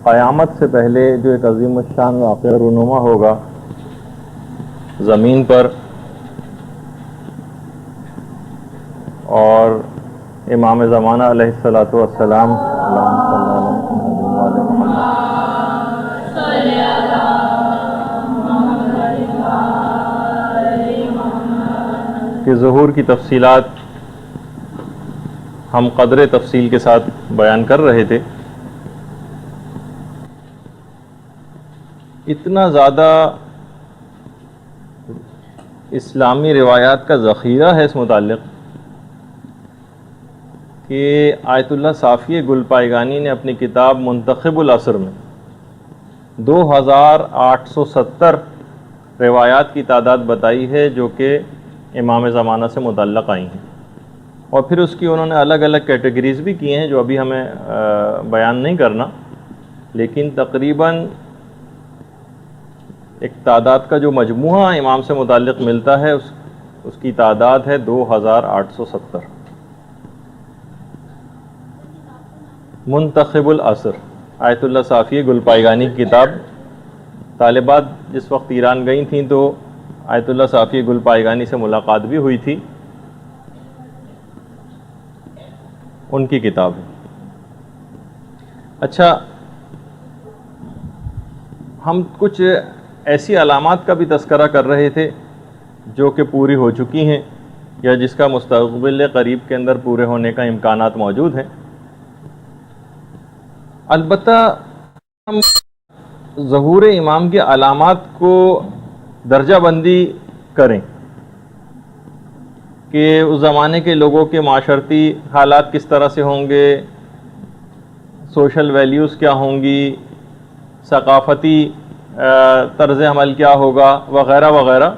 قیامت سے پہلے جو ایک عظیم الشان واقعہ رونما ہوگا زمین پر، اور امام زمانہ علیہ الصلوۃ والسلام کے ظہور کی تفصیلات ہم قدر تفصیل کے ساتھ بیان کر رہے تھے۔ اتنا زیادہ اسلامی روایات کا ذخیرہ ہے اس متعلق کہ آیت اللہ صافی گل پائگانی نے اپنی کتاب منتخب العصر میں 2870 روایات کی تعداد بتائی ہے جو کہ امام زمانہ سے متعلق آئی ہیں، اور پھر اس کی انہوں نے الگ الگ کیٹیگریز بھی کیے ہیں جو ابھی ہمیں بیان نہیں کرنا، لیکن تقریباً ایک تعداد کا جو مجموعہ امام سے متعلق ملتا ہے اس کی تعداد ہے 2870۔ منتخب العصر آیت اللہ صافی گل پائگانی کی کتاب، طالبات جس وقت ایران گئی تھیں تو آیت اللہ صافی گل پائگانی سے ملاقات بھی ہوئی تھی، ان کی کتاب ہے۔ اچھا، ہم کچھ ایسی علامات کا بھی تذکرہ کر رہے تھے جو کہ پوری ہو چکی ہیں یا جس کا مستقبل قریب کے اندر پورے ہونے کا امکانات موجود ہیں۔ البتہ ہم ظہور امام کی علامات کو درجہ بندی کریں کہ اس زمانے کے لوگوں کے معاشرتی حالات کس طرح سے ہوں گے، سوشل ویلیوز کیا ہوں گی، ثقافتی طرز عمل کیا ہوگا وغیرہ وغیرہ،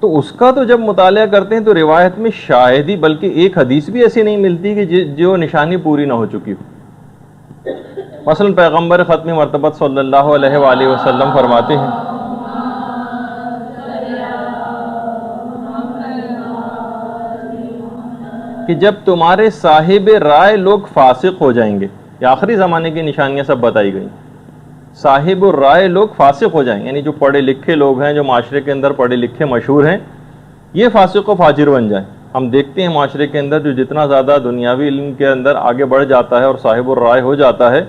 تو اس کا تو جب مطالعہ کرتے ہیں تو روایت میں شاید ہی بلکہ ایک حدیث بھی ایسی نہیں ملتی کہ جو نشانی پوری نہ ہو چکی ہو۔ مثلا پیغمبر ختم مرتبت صلی اللہ علیہ وآلہ وسلم فرماتے ہیں کہ جب تمہارے صاحب رائے لوگ فاسق ہو جائیں گے، یہ آخری زمانے کی نشانیاں سب بتائی گئی، صاحب الرائے لوگ فاسق ہو جائیں گے، یعنی جو پڑھے لکھے لوگ ہیں، جو معاشرے کے اندر پڑھے لکھے مشہور ہیں، یہ فاسق و فاجر بن جائیں۔ ہم دیکھتے ہیں معاشرے کے اندر جو جتنا زیادہ دنیاوی علم کے اندر آگے بڑھ جاتا ہے اور صاحب الرائے ہو جاتا ہے،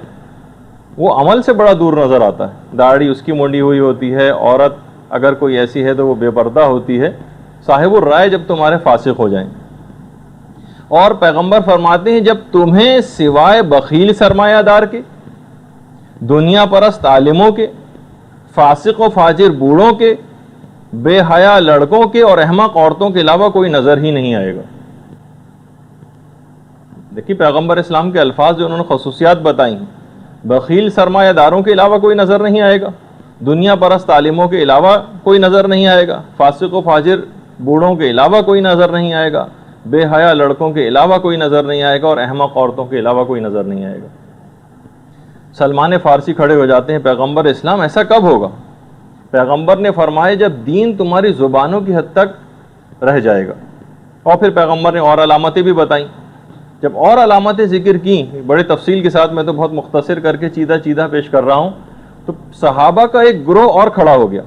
وہ عمل سے بڑا دور نظر آتا ہے، داڑھی اس کی منڈی ہوئی ہوتی ہے، عورت اگر کوئی ایسی ہے تو وہ بے پردہ ہوتی ہے۔ صاحب الرائے جب تمہارے فاسق ہو جائیں، اور پیغمبر فرماتے ہیں جب تمہیں سوائے بخیل سرمایہ دار کے، دنیا پرست عالموں کے، فاسق و فاجر بوڑھوں کے، بے حیا لڑکوں کے اور احمق عورتوں کے علاوہ کوئی نظر ہی نہیں آئے گا۔ دیکھیے پیغمبر اسلام کے الفاظ جو انہوں نے خصوصیات بتائی ہیں، بخیل سرمایہ داروں کے علاوہ کوئی نظر نہیں آئے گا، دنیا پرست عالموں کے علاوہ کوئی نظر نہیں آئے گا، فاسق و فاجر بوڑھوں کے علاوہ کوئی نظر نہیں آئے گا، بے حیا لڑکوں کے علاوہ کوئی نظر نہیں آئے گا، اور احمق عورتوں کے علاوہ کوئی نظر نہیں آئے گا۔ سلمان فارسی کھڑے ہو جاتے ہیں، پیغمبر اسلام ایسا کب ہوگا؟ پیغمبر نے فرمایا جب دین تمہاری زبانوں کی حد تک رہ جائے گا، اور پھر پیغمبر نے اور علامتیں بھی بتائیں۔ جب اور علامتیں ذکر کی بڑے تفصیل کے ساتھ، میں تو بہت مختصر کر کے چیدہ پیش کر رہا ہوں، تو صحابہ کا ایک گروہ اور کھڑا ہو گیا،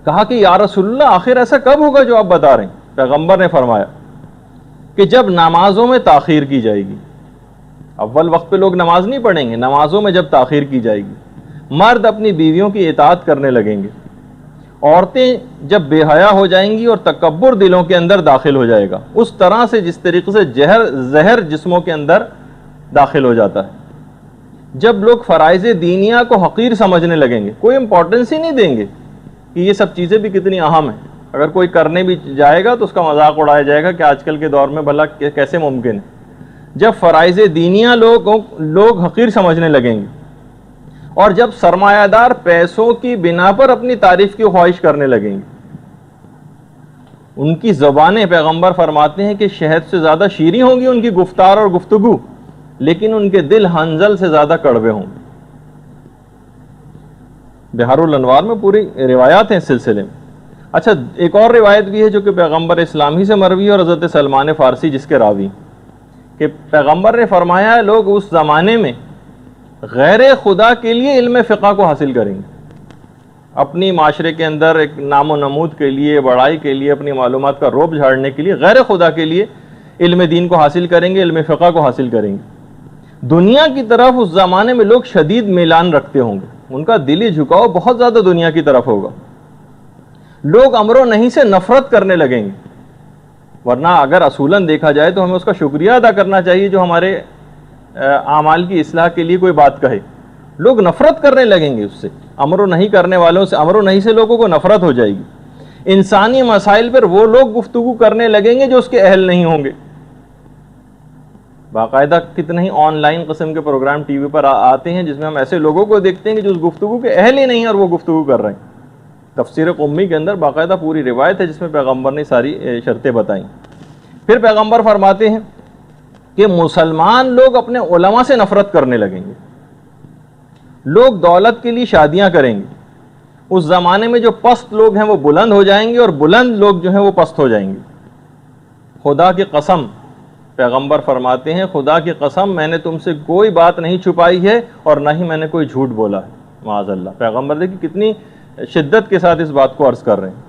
کہا کہ یا رسول اللہ آخر ایسا کب ہوگا جو آپ بتا رہے ہیں؟ پیغمبر نے فرمایا کہ جب نمازوں میں تاخیر کی جائے گی، اول وقت پہ لوگ نماز نہیں پڑھیں گے، نمازوں میں جب تاخیر کی جائے گی، مرد اپنی بیویوں کی اطاعت کرنے لگیں گے، عورتیں جب بے حیا ہو جائیں گی اور تکبر دلوں کے اندر داخل ہو جائے گا، اس طرح سے جس طریقے سے زہر جسموں کے اندر داخل ہو جاتا ہے، جب لوگ فرائض دینیہ کو حقیر سمجھنے لگیں گے، کوئی امپورٹنس ہی نہیں دیں گے کہ یہ سب چیزیں بھی کتنی اہم ہیں، اگر کوئی کرنے بھی جائے گا تو اس کا مذاق اڑایا جائے گا کہ آج کل کے دور میں بھلا کیسے ممکن ہے۔ جب فرائض دینیہ لوگ حقیر سمجھنے لگیں گے، اور جب سرمایہ دار پیسوں کی بنا پر اپنی تعریف کی خواہش کرنے لگیں گے، ان کی زبانیں پیغمبر فرماتے ہیں کہ شہد سے زیادہ شیریں ہوں گی ان کی گفتار اور گفتگو، لیکن ان کے دل حنظل سے زیادہ کڑوے ہوں گے۔ بہار الانوار میں پوری روایات ہیں اس سلسلے میں۔ اچھا، ایک اور روایت بھی ہے جو کہ پیغمبر اسلام ہی سے مروی ہے، اور حضرت سلمان فارسی جس کے راوی، کہ پیغمبر نے فرمایا لوگ اس زمانے میں غیر خدا کے لیے علم فقہ کو حاصل کریں گے، اپنی معاشرے کے اندر ایک نام و نمود کے لیے، بڑائی کے لیے، اپنی معلومات کا رعب جھاڑنے کے لیے غیر خدا کے لیے علم دین کو حاصل کریں گے، علم فقہ کو حاصل کریں گے۔ دنیا کی طرف اس زمانے میں لوگ شدید میلان رکھتے ہوں گے، ان کا دلی جھکاؤ بہت زیادہ دنیا کی طرف ہوگا، لوگ امر و نہی سے نفرت کرنے لگیں گے، ورنہ اگر اصولاً دیکھا جائے تو ہمیں اس کا شکریہ ادا کرنا چاہیے جو ہمارے اعمال کی اصلاح کے لیے کوئی بات کہے۔ لوگ نفرت کرنے لگیں گے اس سے، امر و نہی کرنے والوں سے، امر و نہی سے لوگوں کو نفرت ہو جائے گی۔ انسانی مسائل پر وہ لوگ گفتگو کرنے لگیں گے جو اس کے اہل نہیں ہوں گے۔ باقاعدہ کتنے ہی آن لائن قسم کے پروگرام ٹی وی پر آتے ہیں جس میں ہم ایسے لوگوں کو دیکھتے ہیں کہ جو اس گفتگو کے اہل ہی نہیں ہیں اور وہ گفتگو کر رہے ہیں۔ تفسیر قمی کے اندر باقاعدہ پوری روایت ہے جس میں پیغمبر نے ساری شرطیں بتائیں۔ پھر پیغمبر فرماتے ہیں کہ مسلمان لوگ اپنے علماء سے نفرت کرنے لگیں گے، لوگ دولت کے لیے شادیاں کریں گے، اس زمانے میں جو پست لوگ ہیں وہ بلند ہو جائیں گے اور بلند لوگ جو ہیں وہ پست ہو جائیں گے۔ خدا کی قسم، پیغمبر فرماتے ہیں خدا کی قسم میں نے تم سے کوئی بات نہیں چھپائی ہے اور نہ ہی میں نے کوئی جھوٹ بولا ہے، معاذ اللہ۔ پیغمبر دیکھیں کتنی شدت کے ساتھ اس بات کو عرض کر رہے ہیں۔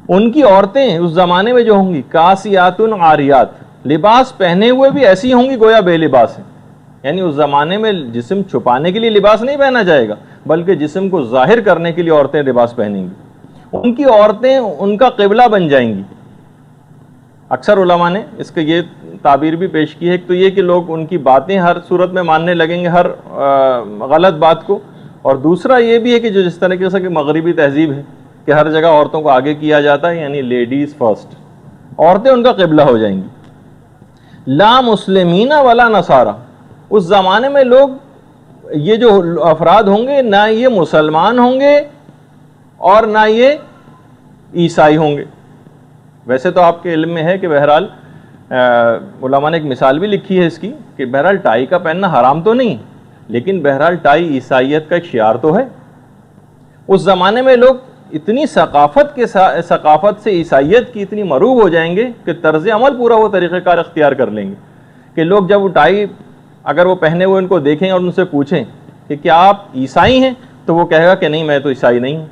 ان کی عورتیں اس زمانے میں جو ہوں گی کاسیات عاریات، لباس پہنے ہوئے بھی ایسی ہوں گی گویا بے لباس ہیں، یعنی اس زمانے میں جسم چھپانے کے لیے لباس نہیں پہنا جائے گا بلکہ جسم کو ظاہر کرنے کے لیے عورتیں لباس پہنیں گی۔ ان کی عورتیں ان کا قبلہ بن جائیں گی۔ اکثر علماء نے اس کے یہ تعبیر بھی پیش کی ہے، ایک تو یہ کہ لوگ ان کی باتیں ہر صورت میں ماننے لگیں گے، ہر غلط بات کو، اور دوسرا یہ بھی ہے کہ جو جس طریقے سے کہ مغربی تہذیب ہے کہ ہر جگہ عورتوں کو آگے کیا جاتا ہے، یعنی لیڈیز فرسٹ، عورتیں ان کا قبلہ ہو جائیں گی۔ لا مسلمین ولا نصارا، اس زمانے میں لوگ یہ جو افراد ہوں گے نہ یہ مسلمان ہوں گے اور نہ یہ عیسائی ہوں گے۔ ویسے تو آپ کے علم میں ہے کہ بہرحال علماء نے ایک مثال بھی لکھی ہے اس کی کہ بہرحال ٹائی کا پہننا حرام تو نہیں، لیکن بہرحال ٹائی عیسائیت کا ایک شعار تو ہے۔ اس زمانے میں لوگ اتنی ثقافت سے عیسائیت کی اتنی مروب ہو جائیں گے کہ طرز عمل پورا وہ طریقہ کار اختیار کر لیں گے کہ لوگ جب وہ ٹائی اگر وہ پہنے ہوئے ان کو دیکھیں اور ان سے پوچھیں کہ کیا آپ عیسائی ہیں تو وہ کہے گا کہ نہیں میں تو عیسائی نہیں ہوں،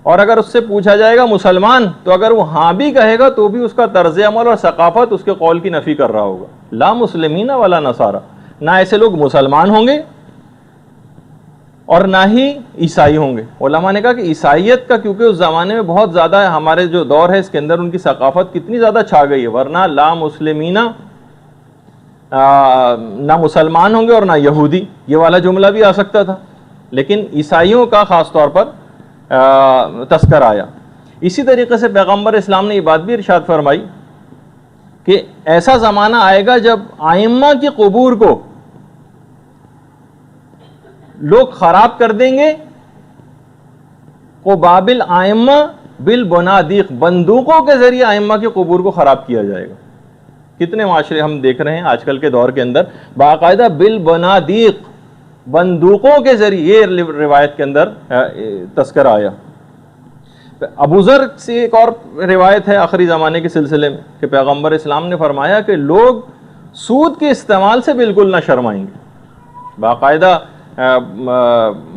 اور اگر اس سے پوچھا جائے گا مسلمان تو اگر وہ ہاں بھی کہے گا تو بھی اس کا طرز عمل اور ثقافت اس کے قول کی نفی کر رہا ہوگا۔ لا مسلمین ولا نصارا، نہ ایسے لوگ مسلمان ہوں گے اور نہ ہی عیسائی ہوں گے۔ علماء نے کہا کہ عیسائیت کا کیونکہ اس زمانے میں بہت زیادہ ہمارے جو دور ہے اس کے اندر ان کی ثقافت کتنی زیادہ چھا گئی ہے، ورنہ لا مسلمین نہ مسلمان ہوں گے اور نہ یہودی، یہ والا جملہ بھی آ سکتا تھا، لیکن عیسائیوں کا خاص طور پر تذکر آیا۔ اسی طریقے سے پیغمبر اسلام نے یہ بات بھی ارشاد فرمائی کہ ایسا زمانہ آئے گا جب ائمہ کی قبور کو لوگ خراب کر دیں گے، قبابل ائمہ بالبنادق، بندوقوں کے ذریعے ائمہ کی قبور کو خراب کیا جائے گا۔ کتنے معاشرے ہم دیکھ رہے ہیں آج کل کے دور کے اندر باقاعدہ بالبنادق، بندوقوں کے ذریعے، یہ روایت کے اندر تذکرہ آیا۔ ابو ذر سے ایک اور روایت ہے آخری زمانے کے سلسلے میں کہ پیغمبر اسلام نے فرمایا کہ لوگ سود کے استعمال سے بالکل نہ شرمائیں گے۔ باقاعدہ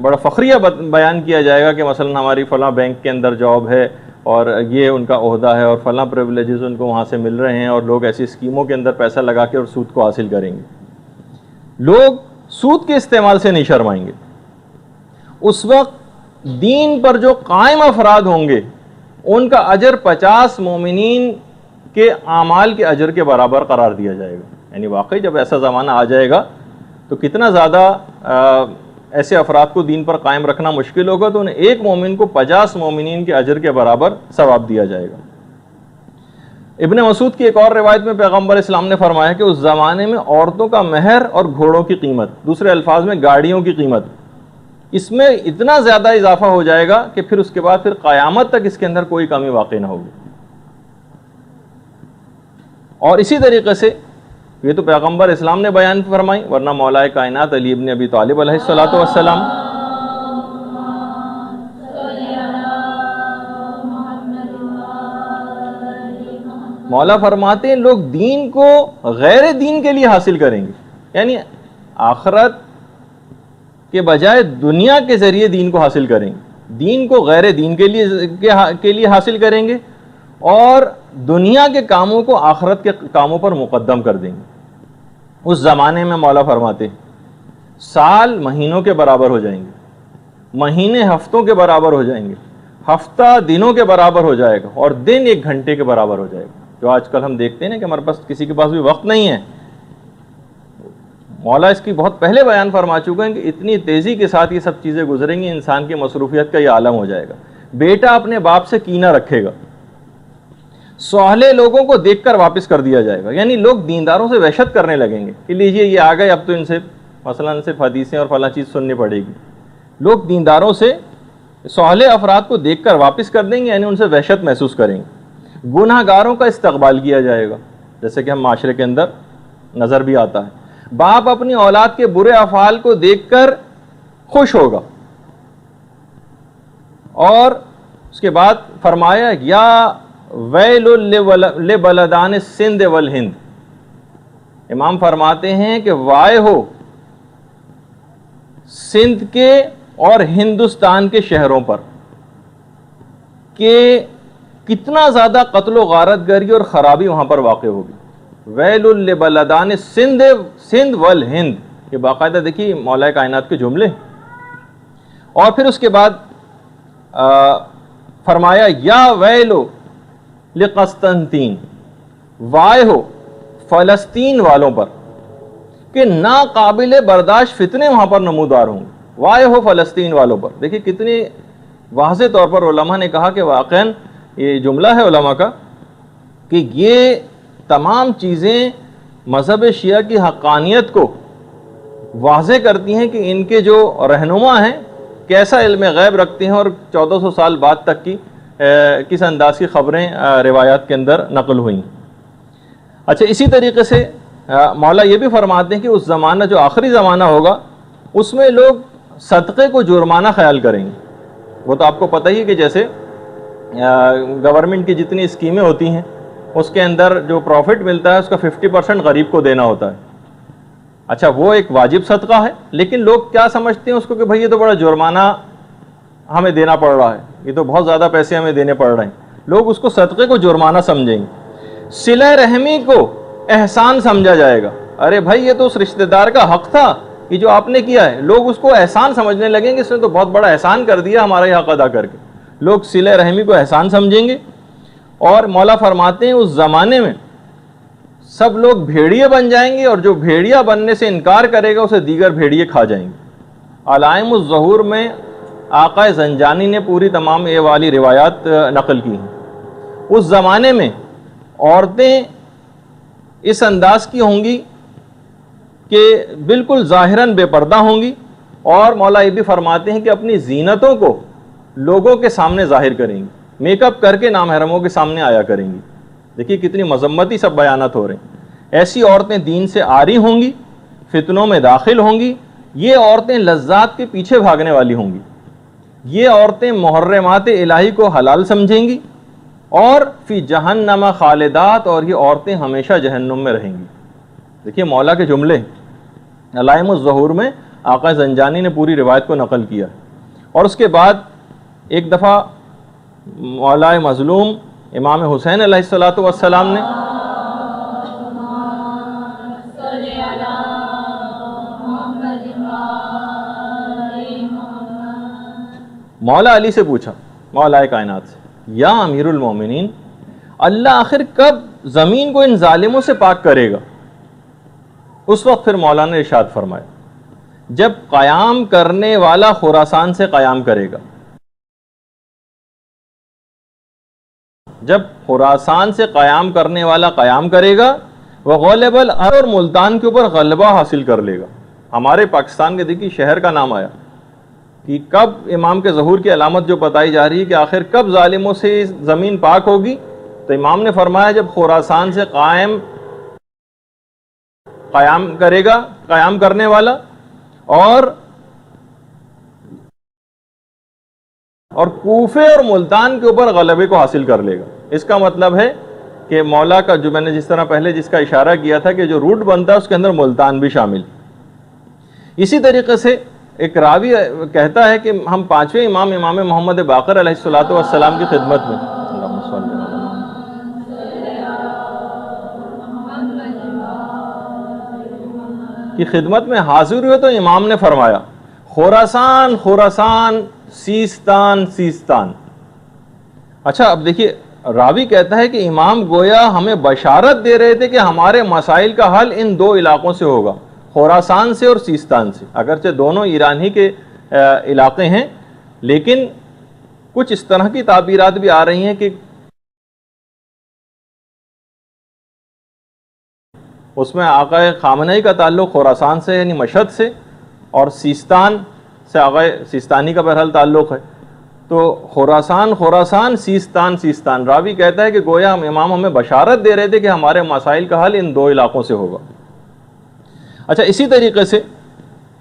بڑا فخریہ بیان کیا جائے گا کہ مثلا ہماری فلاں بینک کے اندر جاب ہے اور یہ ان کا عہدہ ہے اور فلاں پریولیجز ان کو وہاں سے مل رہے ہیں، اور لوگ ایسی اسکیموں کے اندر پیسہ لگا کے اور سود کو حاصل کریں گے۔ لوگ سود کے استعمال سے نہیں شرمائیں گے۔ اس وقت دین پر جو قائم افراد ہوں گے ان کا اجر 50 مومنین کے اعمال کے اجر کے برابر قرار دیا جائے گا۔ یعنی واقعی جب ایسا زمانہ آ جائے گا تو کتنا زیادہ ایسے افراد کو دین پر قائم رکھنا مشکل ہوگا، تو انہیں ایک مومن کو 50 مومنین کے اجر کے برابر ثواب دیا جائے گا۔ ابن مسعود کی ایک اور روایت میں پیغمبر اسلام نے فرمایا کہ اس زمانے میں عورتوں کا مہر اور گھوڑوں کی قیمت، دوسرے الفاظ میں گاڑیوں کی قیمت، اس میں اتنا زیادہ اضافہ ہو جائے گا کہ پھر اس کے بعد پھر قیامت تک اس کے اندر کوئی کمی واقع نہ ہوگی۔ اور اسی طریقے سے یہ تو پیغمبر اسلام نے بیان فرمائی، ورنہ مولا کائنات علی ابن ابی طالب علیہ الصلوۃ والسلام مولا فرماتے ہیں لوگ دین کو غیر دین کے لیے حاصل کریں گے، یعنی آخرت کہ بجائے دنیا کے ذریعے دین کو حاصل کریں گے، دین کو غیر دین کے لیے حاصل کریں گے، اور دنیا کے کاموں کو آخرت کے کاموں پر مقدم کر دیں گے۔ اس زمانے میں مولا فرماتے ہیں سال مہینوں کے برابر ہو جائیں گے، مہینے ہفتوں کے برابر ہو جائیں گے، ہفتہ دنوں کے برابر ہو جائے گا، اور دن 1 گھنٹے کے برابر ہو جائے گا۔ جو آج کل ہم دیکھتے ہیں نا کہ ہمارے پاس کسی کے پاس بھی وقت نہیں ہے، مولا اس کی بہت پہلے بیان فرما چکے ہیں کہ اتنی تیزی کے ساتھ یہ سب چیزیں گزریں گی، انسان کی مصروفیت کا یہ عالم ہو جائے گا۔ بیٹا اپنے باپ سے کینہ رکھے گا، سوہلے لوگوں کو دیکھ کر واپس کر دیا جائے گا، یعنی لوگ دینداروں سے وحشت کرنے لگیں گے کہ لیجئے یہ آ گئے، اب تو ان سے مثلاً صرف حدیثیں اور فلاں چیز سننی پڑے گی۔ لوگ دینداروں سے سوہلے افراد کو دیکھ کر واپس کر دیں گے، یعنی ان سے وحشت محسوس کریں گے۔ گناہ گاروں کا استقبال کیا جائے گا، جیسے کہ ہم معاشرے کے اندر نظر بھی آتا ہے۔ باپ اپنی اولاد کے برے افعال کو دیکھ کر خوش ہوگا، اور اس کے بعد فرمایا یا ویل لبلدان السندھ والہند، امام فرماتے ہیں کہ وائے ہو سندھ کے اور ہندوستان کے شہروں پر کہ کتنا زیادہ قتل و غارت گری اور خرابی وہاں پر واقع ہوگی۔ ویل لبلدان سندھ والہند، یہ باقاعدہ دیکھیے مولا کائنات کے جملے۔ اور پھر اس کے بعد فرمایا یا ویلو لقسطنطین، وائے ہو فلسطین والوں پر کہ ناقابل برداشت فتنے وہاں پر نمودار ہوں گے۔ وائے ہو فلسطین والوں پر، دیکھیے کتنی واضح طور پر علماء نے کہا کہ واقعاً یہ جملہ ہے علماء کا کہ یہ تمام چیزیں مذہب شیعہ کی حقانیت کو واضح کرتی ہیں کہ ان کے جو رہنما ہیں کیسا علم غیب رکھتے ہیں، اور 1400 سال بعد تک کی کس انداز کی خبریں روایات کے اندر نقل ہوئیں۔ اچھا، اسی طریقے سے مولا یہ بھی فرماتے ہیں کہ اس زمانہ جو آخری زمانہ ہوگا اس میں لوگ صدقے کو جرمانہ خیال کریں گے۔ وہ تو آپ کو پتہ ہی ہے کہ جیسے گورنمنٹ کی جتنی اسکیمیں ہوتی ہیں اس کے اندر جو پروفٹ ملتا ہے اس کا 50% غریب کو دینا ہوتا ہے۔ اچھا، وہ ایک واجب صدقہ ہے، لیکن لوگ کیا سمجھتے ہیں اس کو کہ بھائی یہ تو بڑا جرمانہ ہمیں دینا پڑ رہا ہے، یہ تو بہت زیادہ پیسے ہمیں دینے پڑ رہے ہیں، لوگ اس کو صدقے کو جرمانہ سمجھیں گے۔ صلہ رحمی کو احسان سمجھا جائے گا، ارے بھائی یہ تو اس رشتہ دار کا حق تھا کہ جو آپ نے کیا ہے، لوگ اس کو احسان سمجھنے لگیں گے، اس نے تو بہت بڑا احسان کر دیا ہمارا یہ حق ادا کر کے، لوگ صلہ رحمی کو احسان سمجھیں گے۔ اور مولا فرماتے ہیں اس زمانے میں سب لوگ بھیڑیے بن جائیں گے، اور جو بھیڑیا بننے سے انکار کرے گا اسے دیگر بھیڑیے کھا جائیں گے۔ علائم الظہور میں آقا زنجانی نے پوری تمام یہ والی روایات نقل کی ہیں۔ اس زمانے میں عورتیں اس انداز کی ہوں گی کہ بالکل ظاہراً بے پردہ ہوں گی، اور مولا یہ بھی فرماتے ہیں کہ اپنی زینتوں کو لوگوں کے سامنے ظاہر کریں گی، میک اپ کر کے نامحرموں کے سامنے آیا کریں گی۔ دیکھیے کتنی مذمتی سب بیانات ہو رہے ہیں۔ ایسی عورتیں دین سے عاری ہوں گی، فتنوں میں داخل ہوں گی، یہ عورتیں لذات کے پیچھے بھاگنے والی ہوں گی، یہ عورتیں محرمات الہی کو حلال سمجھیں گی، اور فی جہنم خالدات، اور یہ عورتیں ہمیشہ جہنم میں رہیں گی۔ دیکھیے مولا کے جملے علائم الظہور میں آقا زنجانی نے پوری روایت کو نقل کیا۔ اور اس کے بعد ایک دفعہ مولا مظلوم امام حسین علیہ السلام نے مولا علی سے پوچھا، مولا کائنات سے، یا امیر المومنین، اللہ آخر کب زمین کو ان ظالموں سے پاک کرے گا؟ اس وقت پھر مولا نے ارشاد فرمایا، جب قیام کرنے والا خراسان سے قیام کرے گا، جب خراسان سے قیام کرنے والا قیام کرے گا، وہ غالب الارض اور ملتان کے اوپر غلبہ حاصل کر لے گا۔ ہمارے پاکستان کے دیکھیے شہر کا نام آیا کہ کب امام کے ظہور کی علامت جو بتائی جا رہی ہے کہ آخر کب ظالموں سے زمین پاک ہوگی، تو امام نے فرمایا جب خراسان سے قیام کرے گا قیام کرنے والا، اور کوفے اور ملتان کے اوپر غلبے کو حاصل کر لے گا۔ اس کا مطلب ہے کہ مولا کا جو میں نے جس طرح پہلے جس کا اشارہ کیا تھا کہ جو روٹ بنتا ہے اس کے اندر ملتان بھی شامل۔ اسی طریقے سے ایک راوی کہتا ہے کہ ہم پانچویں امام محمد باقر علیہ الصلوۃ والسلام کی خدمت میں حاضر ہوئے تو امام نے فرمایا خراسان خراسان، سیستان سیستان۔ اچھا اب دیکھیے، راوی کہتا ہے کہ امام گویا ہمیں بشارت دے رہے تھے کہ ہمارے مسائل کا حل ان دو علاقوں سے ہوگا، خراسان سے اور سیستان سے۔ اگرچہ دونوں ایران ہی کے علاقے ہیں، لیکن کچھ اس طرح کی تعبیرات بھی آ رہی ہیں کہ اس میں آقا خامنہی کا تعلق خراسان سے یعنی مشہد سے، اور سیستان سے آقا سیستانی کا بہرحال تعلق ہے۔ تو خراسان خراسان، سیستان سیستان۔ راوی کہتا ہے کہ گویا امام ہمیں بشارت دے رہے تھے کہ ہمارے مسائل کا حل ان دو علاقوں سے ہوگا۔ اچھا، اسی طریقے سے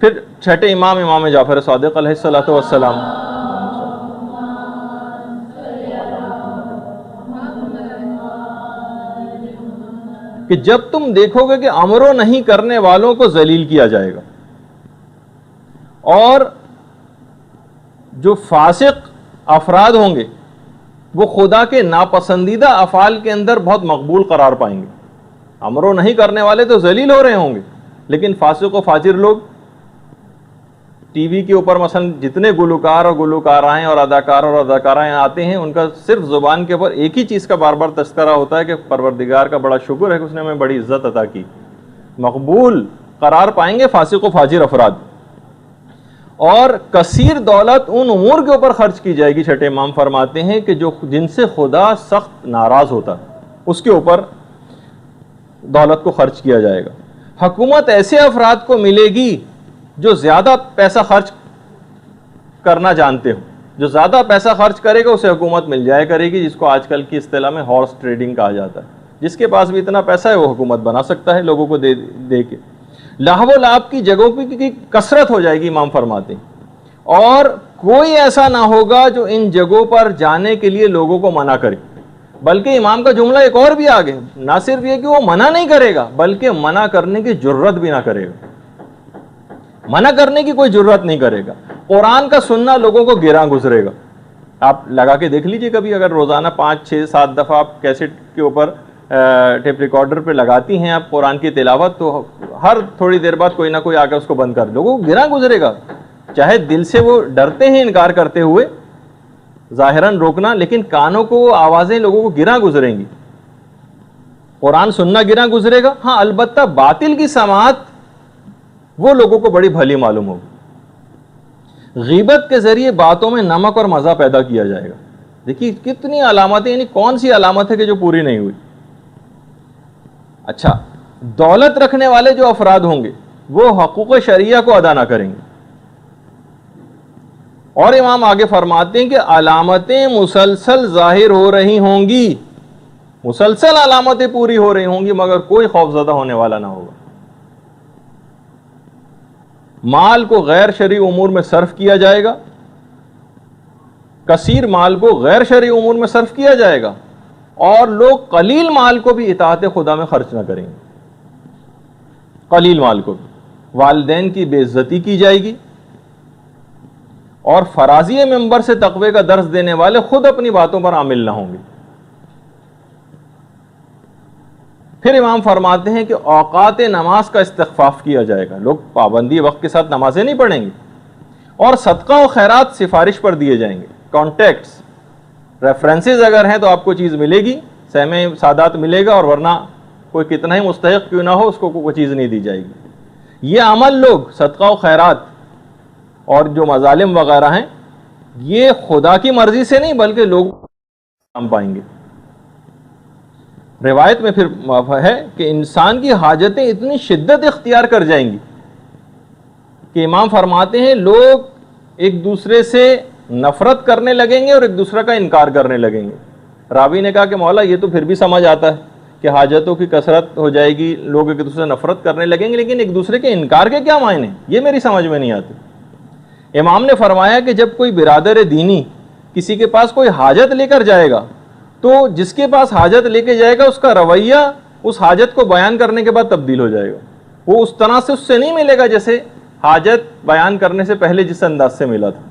پھر چھٹے امام جعفر صادق علیہ الصلوۃ والسلام، کہ جب تم دیکھو گے کہ امر و نہیں کرنے والوں کو ذلیل کیا جائے گا، اور جو فاسق افراد ہوں گے وہ خدا کے ناپسندیدہ افعال کے اندر بہت مقبول قرار پائیں گے۔ امر و نہیں کرنے والے تو ذلیل ہو رہے ہوں گے، لیکن فاسق و فاجر لوگ ٹی وی کے اوپر مثلا جتنے گلوکار اور گلوکارائیں اور اداکار اور اداکارائیں آتے ہیں، ان کا صرف زبان کے اوپر ایک ہی چیز کا بار بار تذکرہ ہوتا ہے کہ پروردگار کا بڑا شکر ہے کہ اس نے ہمیں بڑی عزت عطا کی۔ مقبول قرار پائیں گے فاسق و فاجر افراد، اور کثیر دولت ان امور کے اوپر خرچ کی جائے گی۔ چھٹے امام فرماتے ہیں کہ جن سے خدا سخت ناراض ہوتا ہے اس کے اوپر دولت کو خرچ کیا جائے گا۔ حکومت ایسے افراد کو ملے گی جو زیادہ پیسہ خرچ کرنا جانتے ہو، جو زیادہ پیسہ خرچ کرے گا اسے حکومت مل جایا کرے گی، جس کو آج کل کی اصطلاح میں ہارس ٹریڈنگ کہا جاتا ہے۔ جس کے پاس بھی اتنا پیسہ ہے وہ حکومت بنا سکتا ہے لوگوں کو دے کے۔ لہو و لعب کی جگہوں کی کثرت ہو جائے گی، امام فرماتے ہیں، اور کوئی ایسا نہ ہوگا جو ان جگہوں پر جانے کے لیے لوگوں کو منع کرے۔ بلکہ امام کا جملہ ایک اور بھی آگے، نہ صرف یہ کہ وہ منع نہیں کرے گا بلکہ منع کرنے کی جرت بھی نہ کرے گا، منع کرنے کی کوئی جرت نہیں کرے گا۔ قرآن کا سننا لوگوں کو گراں گزرے گا۔ آپ لگا کے دیکھ لیجئے کبھی، اگر روزانہ 5 6 7 دفعہ آپ کیسٹ کے اوپر ٹیپ ریکارڈر پہ لگاتی ہیں آپ قرآن کی تلاوت، تو ہر تھوڑی دیر بعد کوئی نہ کوئی آگے اس کو بند کر، لوگوں کو گراں گزرے گا۔ چاہے دل سے وہ ڈرتے ہیں انکار کرتے ہوئے، ظاہراً روکنا، لیکن کانوں کو وہ آوازیں لوگوں کو گراں گزریں گی۔ قرآن سننا گراں گزرے گا، ہاں البتہ باطل کی سماعت وہ لوگوں کو بڑی بھلی معلوم ہوگی۔ غیبت کے ذریعے باتوں میں نمک اور مزہ پیدا کیا جائے گا۔ دیکھیے کتنی علامتیں، یعنی کون سی علامت ہے کہ جو پوری نہیں ہوئی۔ اچھا، دولت رکھنے والے جو افراد ہوں گے وہ حقوق شرعیہ کو ادا نہ کریں گے، اور امام آگے فرماتے ہیں کہ علامتیں مسلسل ظاہر ہو رہی ہوں گی، مسلسل علامتیں پوری ہو رہی ہوں گی، مگر کوئی خوف زدہ ہونے والا نہ ہوگا۔ مال کو غیر شرعی امور میں صرف کیا جائے گا، کثیر مال کو غیر شرعی امور میں صرف کیا جائے گا، اور لوگ قلیل مال کو بھی اطاعت خدا میں خرچ نہ کریں گے۔ قلیل مال کو بھی والدین کی بے عزتی کی جائے گی، اور فرازی منبر سے تقوی کا درس دینے والے خود اپنی باتوں پر عامل نہ ہوں گے۔ پھر امام فرماتے ہیں کہ اوقات نماز کا استخفاف کیا جائے گا، لوگ پابندی وقت کے ساتھ نمازیں نہیں پڑھیں گے، اور صدقہ و خیرات سفارش پر دیے جائیں گے۔ کانٹیکٹس، ریفرنسز اگر ہیں تو آپ کو چیز ملے گی، سہم سادات ملے گا، اور ورنہ کوئی کتنا ہی مستحق کیوں نہ ہو اس کو کوئی چیز نہیں دی جائے گی۔ یہ عمل لوگ صدقہ و خیرات اور جو مظالم وغیرہ ہیں یہ خدا کی مرضی سے نہیں بلکہ لوگ ہم پائیں گے۔ روایت میں پھر ہے کہ انسان کی حاجتیں اتنی شدت اختیار کر جائیں گی کہ امام فرماتے ہیں لوگ ایک دوسرے سے نفرت کرنے لگیں گے اور ایک دوسرے کا انکار کرنے لگیں گے۔ راوی نے کہا کہ مولا یہ تو پھر بھی سمجھ آتا ہے کہ حاجتوں کی کثرت ہو جائے گی، لوگ ایک دوسرے سے نفرت کرنے لگیں گے، لیکن ایک دوسرے کے انکار کے کیا معنی یہ میری سمجھ میں نہیں آتی۔ امام نے فرمایا کہ جب کوئی برادر دینی کسی کے پاس کوئی حاجت لے کر جائے گا تو جس کے پاس حاجت لے کے جائے گا اس کا رویہ اس حاجت کو بیان کرنے کے بعد تبدیل ہو جائے گا، وہ اس طرح سے اس سے نہیں ملے گا جیسے حاجت بیان کرنے سے پہلے جس انداز سے ملا تھا.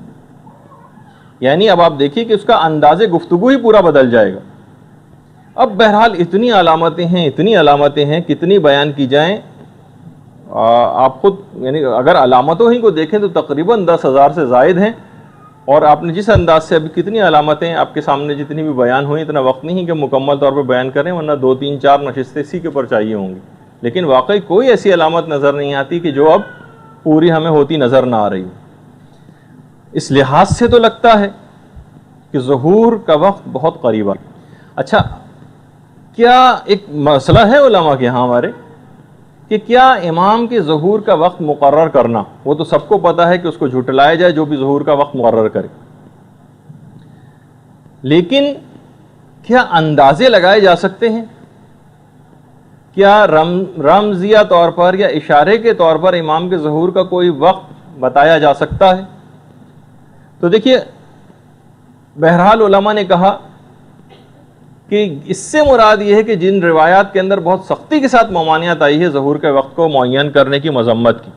یعنی اب آپ دیکھیے کہ اس کا انداز گفتگو ہی پورا بدل جائے گا. اب بہرحال اتنی علامتیں ہیں کتنی بیان کی جائیں. آپ خود یعنی اگر علامتوں ہی کو دیکھیں تو تقریباً 10,000 سے زائد ہیں, اور آپ نے جس انداز سے ابھی کتنی علامتیں آپ کے سامنے جتنی بھی بیان ہوئیں, اتنا وقت نہیں کہ مکمل طور پر بیان کریں, ورنہ 2 3 4 نشستیں اسی کے اوپر چاہیے ہوں گی. لیکن واقعی کوئی ایسی علامت نظر نہیں آتی کہ جو اب پوری ہمیں ہوتی نظر نہ آ رہی ہو. اس لحاظ سے تو لگتا ہے کہ ظہور کا وقت بہت قریب ہے. اچھا, کیا ایک مسئلہ ہے علماء کے ہاں ہمارے کہ کیا امام کے ظہور کا وقت مقرر کرنا, وہ تو سب کو پتہ ہے کہ اس کو جھٹلایا جائے جو بھی ظہور کا وقت مقرر کرے, لیکن کیا اندازے لگائے جا سکتے ہیں؟ کیا رمزیہ طور پر یا اشارے کے طور پر امام کے ظہور کا کوئی وقت بتایا جا سکتا ہے؟ تو دیکھیے, بہرحال علماء نے کہا کہ اس سے مراد یہ ہے کہ جن روایات کے اندر بہت سختی کے ساتھ ممانعت آئی ہے ظہور کے وقت کو معین کرنے کی, مذمت کی,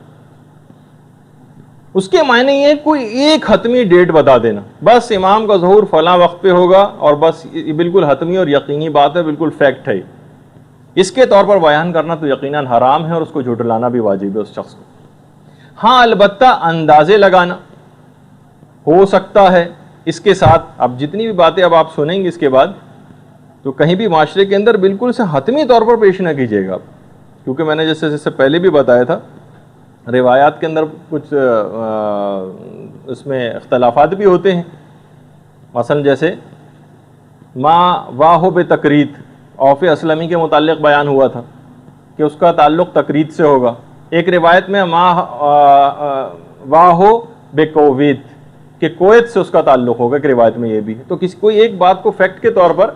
اس کے معنی یہ ہے کوئی ایک حتمی ڈیٹ بتا دینا, بس امام کا ظہور فلاں وقت پہ ہوگا اور بس یہ بالکل حتمی اور یقینی بات ہے, بالکل فیکٹ ہے. اس کے طور پر بیان کرنا تو یقیناً حرام ہے اور اس کو جھٹلانا بھی واجب ہے اس شخص کو. ہاں البتہ اندازے لگانا ہو سکتا ہے اس کے ساتھ. اب جتنی بھی باتیں اب آپ سنیں گے اس کے بعد, تو کہیں بھی معاشرے کے اندر بالکل سے حتمی طور پر پیش نہ کیجیے گا, کیونکہ میں نے جیسے پہلے بھی بتایا تھا روایات کے اندر کچھ اس میں اختلافات بھی ہوتے ہیں. مثلا جیسے ما واہو بے تقرید اوف اسلمی کے متعلق بیان ہوا تھا کہ اس کا تعلق تقرید سے ہوگا. ایک روایت میں ما واہو بے کویت کہ کویت سے اس کا تعلق ہوگا, کہ روایت میں یہ بھی ہے. تو کوئی ایک بات کو فیکٹ کے طور پر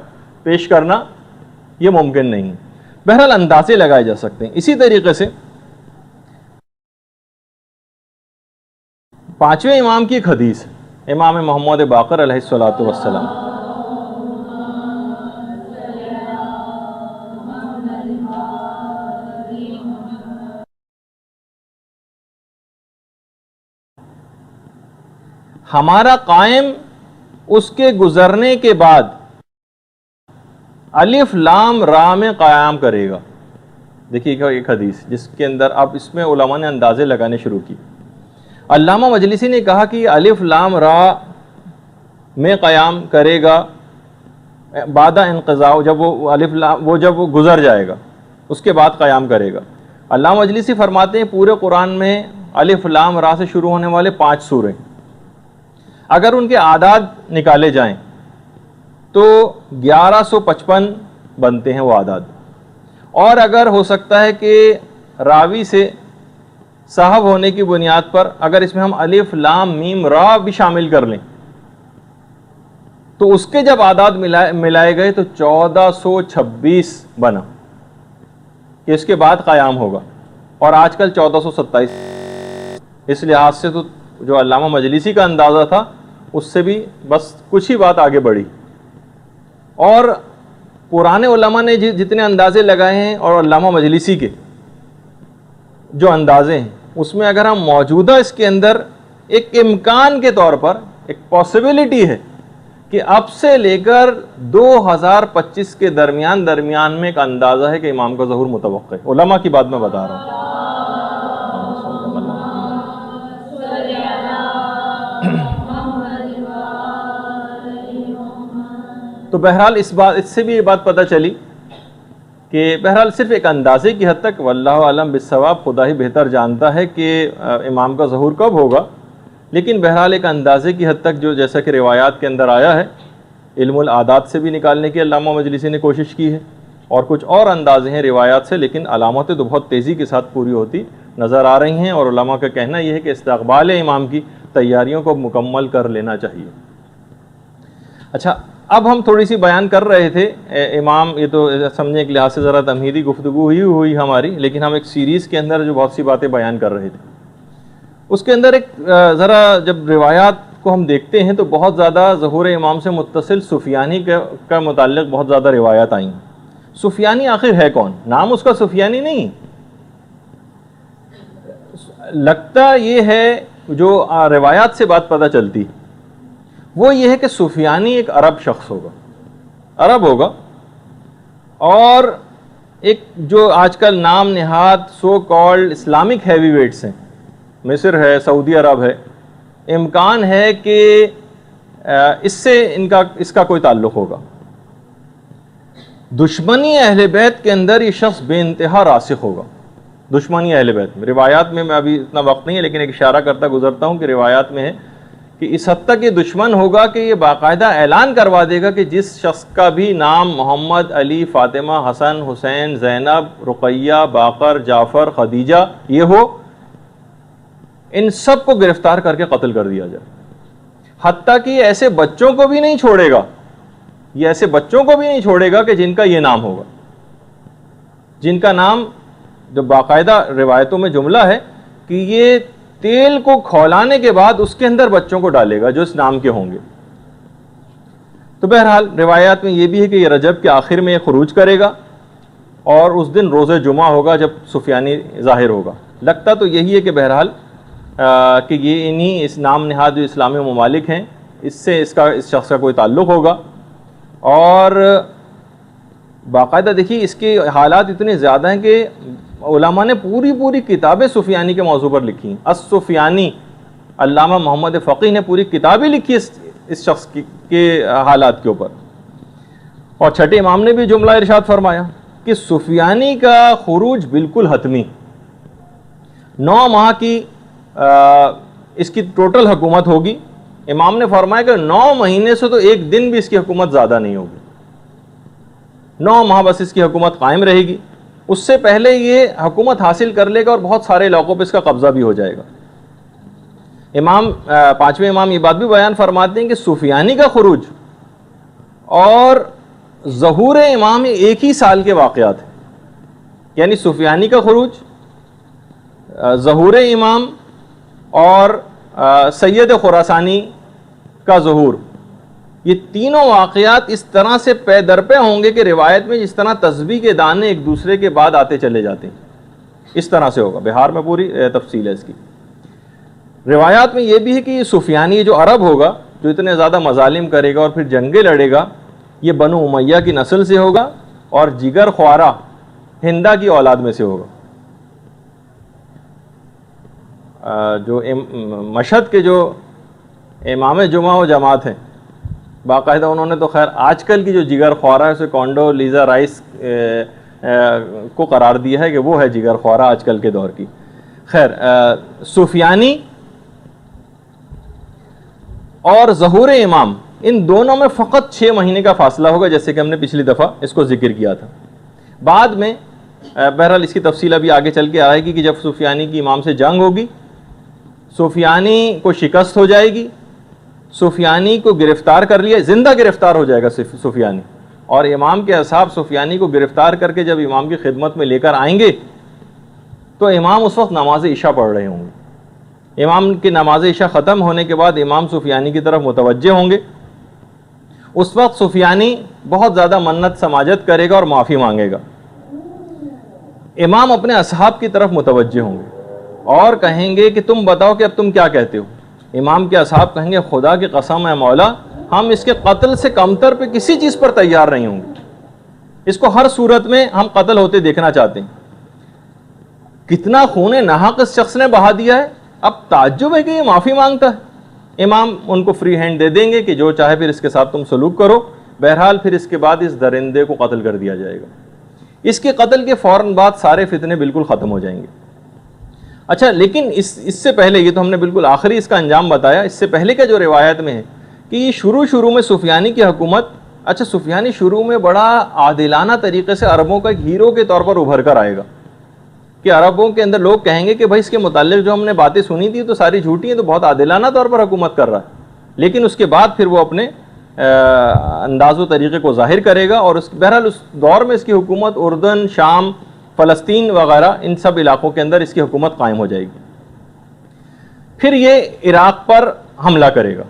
پیش کرنا یہ ممکن نہیں. بہرحال اندازے لگائے جا سکتے ہیں. اسی طریقے سے 5ویں امام کی ایک حدیث, امام محمد باقر علیہ الصلوۃ والسلام, ہمارا قائم اس کے گزرنے کے بعد الف لام را میں قیام کرے گا. دیکھیے ایک حدیث جس کے اندر اب اس میں علماء نے اندازے لگانے شروع کی. علامہ مجلسی نے کہا کہ الف لام را میں قیام کرے گا بعد انقضاء, جب وہ الف لام جب وہ گزر جائے گا اس کے بعد قیام کرے گا. علامہ مجلسی فرماتے ہیں پورے قرآن میں الف لام را سے شروع ہونے والے 5 سورے, اگر ان کے اعداد نکالے جائیں تو 1155 بنتے ہیں وہ اعداد. اور اگر ہو سکتا ہے کہ راوی سے صاحب ہونے کی بنیاد پر اگر اس میں ہم الف لام میم را بھی شامل کر لیں تو اس کے جب اعداد ملائے گئے تو 1426 بنا کہ اس کے بعد قیام ہوگا, اور آج کل 1427. اس لحاظ سے تو جو علامہ مجلسی کا اندازہ تھا اس سے بھی بس کچھ ہی بات آگے بڑھی. اور پرانے علماء نے جتنے اندازے لگائے ہیں اور علامہ مجلسی کے جو اندازے ہیں اس میں اگر ہم موجودہ اس کے اندر ایک امکان کے طور پر ایک پاسبلٹی ہے کہ اب سے لے کر 2025 کے درمیان میں ایک اندازہ ہے کہ امام کا ظہور متوقع ہے. علماء کی بات میں بتا رہا ہوں. تو بہرحال اس سے بھی یہ بات پتہ چلی کہ بہرحال صرف ایک اندازے کی حد تک, واللہ اعلم بالصواب, خدا ہی بہتر جانتا ہے کہ امام کا ظہور کب ہوگا, لیکن بہرحال ایک اندازے کی حد تک جو جیسا کہ روایات کے اندر آیا ہے, علم العادات سے بھی نکالنے کی علامہ مجلسی نے کوشش کی ہے, اور کچھ اور اندازے ہیں روایات سے, لیکن علامتیں تو بہت تیزی کے ساتھ پوری ہوتی نظر آ رہی ہیں, اور علماء کا کہنا یہ ہے کہ استقبال امام کی تیاریوں کو مکمل کر لینا چاہیے. اچھا, اب ہم تھوڑی سی بیان کر رہے تھے امام, یہ تو سمجھنے کے لحاظ سے ذرا تمہیدی گفتگو ہی ہوئی ہماری, لیکن ہم ایک سیریز کے اندر جو بہت سی باتیں بیان کر رہے تھے اس کے اندر ایک ذرا جب روایات کو ہم دیکھتے ہیں تو بہت زیادہ ظہور امام سے متصل سفیانی کا متعلق بہت زیادہ روایات آئیں. سفیانی آخر ہے کون؟ نام اس کا سفیانی نہیں, لگتا یہ ہے جو روایات سے بات پتہ چلتی وہ یہ ہے کہ سفیانی ایک عرب شخص ہوگا، عرب ہوگا، اور ایک جو آج کل نام نہاد so called Islamic heavyweights ہیں، مصر ہے، سعودی عرب ہے، امکان ہے کہ اس سے اس کا کوئی تعلق ہوگا۔ دشمنی اہل بیت کے اندر یہ شخص بے انتہا راسخ ہوگا، دشمنی اہل بیت میں۔ روایات میں ابھی اتنا وقت نہیں ہے لیکن ایک اشارہ کرتا گزرتا ہوں کہ روایات میں ہے کہ اس حد تک یہ دشمن ہوگا کہ یہ باقاعدہ اعلان کروا دے گا کہ جس شخص کا بھی نام محمد، علی، فاطمہ، حسن، حسین، زینب، رقیہ، باقر، جعفر، خدیجہ یہ ہو، ان سب کو گرفتار کر کے قتل کر دیا جائے۔ حتیٰ کہ یہ ایسے بچوں کو بھی نہیں چھوڑے گا، یہ ایسے بچوں کو بھی نہیں چھوڑے گا کہ جن کا یہ نام ہوگا، جن کا نام جو باقاعدہ روایتوں میں جملہ ہے کہ یہ تیل کو کھولانے کے بعد اس کے اندر بچوں کو ڈالے گا جو اس نام کے ہوں گے۔ تو بہرحال روایات میں یہ بھی ہے کہ یہ رجب کے آخر میں یہ خروج کرے گا اور اس دن روز جمعہ ہوگا جب سفیانی ظاہر ہوگا۔ لگتا تو یہی ہے کہ بہرحال کہ یہ انہی اس نام نہاد جو اسلامی ممالک ہیں اس سے اس شخص کا کوئی تعلق ہوگا۔ اور باقاعدہ دیکھیے اس کے حالات اتنے زیادہ ہیں کہ علماء نے پوری کتابیں سفیانی کے موضوع پر لکھی ہیں۔ السفیانی، علامہ محمد فقیہ نے پوری کتابیں لکھی اس شخص کے حالات کے اوپر۔ اور چھٹے امام نے بھی جملہ ارشاد فرمایا کہ سفیانی کا خروج بالکل حتمی، 9 ماہ کی اس کی ٹوٹل حکومت ہوگی۔ امام نے فرمایا کہ 9 مہینے سے تو ایک دن بھی اس کی حکومت زیادہ نہیں ہوگی، 9 ماہ بس اس کی حکومت قائم رہے گی۔ اس سے پہلے یہ حکومت حاصل کر لے گا اور بہت سارے علاقوں پہ اس کا قبضہ بھی ہو جائے گا۔ امام 5ویں امام یہ بات بھی بیان فرماتے ہیں کہ سفیانی کا خروج اور ظہور امام ایک ہی سال کے واقعات ہیں، یعنی سفیانی کا خروج، ظہور امام اور سید خراسانی کا ظہور، یہ تینوں واقعات اس طرح سے پے در پے ہوں گے کہ روایت میں جس طرح تسبیح کے دانے ایک دوسرے کے بعد آتے چلے جاتے ہیں اس طرح سے ہوگا۔ بہار میں پوری تفصیل ہے اس کی۔ روایات میں یہ بھی ہے کہ یہ سفیانی جو عرب ہوگا جو اتنے زیادہ مظالم کرے گا اور پھر جنگیں لڑے گا، یہ بنو امیہ کی نسل سے ہوگا اور جگر خوارہ ہندا کی اولاد میں سے ہوگا۔ جو مشہد کے جو امام جمعہ و جماعت ہیں باقاعدہ انہوں نے تو خیر آج کل کی جو جگر خوارہ ہے اسے کونڈو لیزا رائس کو قرار دیا ہے کہ وہ ہے جگر خوارہ آج کل کے دور کی۔ خیر سفیانی اور ظہور امام ان دونوں میں فقط 6 مہینے کا فاصلہ ہوگا، جیسے کہ ہم نے پچھلی دفعہ اس کو ذکر کیا تھا۔ بعد میں بہرحال اس کی تفصیل ابھی آگے چل کے آئے گی کہ جب سفیانی کی امام سے جنگ ہوگی، سفیانی کو شکست ہو جائے گی، سفیانی کو گرفتار کر لیا، زندہ گرفتار ہو جائے گا سفیانی، اور امام کے اصحاب سفیانی کو گرفتار کر کے جب امام کی خدمت میں لے کر آئیں گے تو امام اس وقت نماز عشاء پڑھ رہے ہوں گے۔ امام کی نماز عشاء ختم ہونے کے بعد امام سفیانی کی طرف متوجہ ہوں گے۔ اس وقت سفیانی بہت زیادہ منت سماجت کرے گا اور معافی مانگے گا۔ امام اپنے اصحاب کی طرف متوجہ ہوں گے اور کہیں گے کہ تم بتاؤ کہ اب تم کیا کہتے ہو۔ امام کے اصحاب کہیں گے خدا کی قسم ہے مولا، ہم اس کے قتل سے کمتر پہ کسی چیز پر تیار نہیں ہوں گے، اس کو ہر صورت میں ہم قتل ہوتے دیکھنا چاہتے ہیں۔ کتنا خون ناحق اس شخص نے بہا دیا ہے، اب تعجب ہے کہ یہ معافی مانگتا ہے۔ امام ان کو فری ہینڈ دے دیں گے کہ جو چاہے پھر اس کے ساتھ تم سلوک کرو۔ بہرحال پھر اس کے بعد اس درندے کو قتل کر دیا جائے گا۔ اس کے قتل کے فوراً بعد سارے فتنے بالکل ختم ہو جائیں گے۔ اچھا لیکن اس سے پہلے، یہ تو ہم نے بالکل آخری اس کا انجام بتایا، اس سے پہلے کا جو روایت میں ہے کہ یہ شروع میں سفیانی کی حکومت، اچھا سفیانی شروع میں بڑا عادلانہ طریقے سے عربوں کا ایک ہیرو کے طور پر ابھر کر آئے گا کہ عربوں کے اندر لوگ کہیں گے کہ بھائی اس کے متعلق جو ہم نے باتیں سنی تھی تو ساری جھوٹی ہیں، تو بہت عادلانہ طور پر حکومت کر رہا ہے۔ لیکن اس کے بعد پھر وہ اپنے انداز و طریقے کو ظاہر کرے گا، اور بہرحال اس دور میں اس کی حکومت اردن، شام، فلسطین وغیرہ ان سب علاقوں کے اندر اس کی حکومت قائم ہو جائے گی۔ پھر یہ عراق پر حملہ کرے گا۔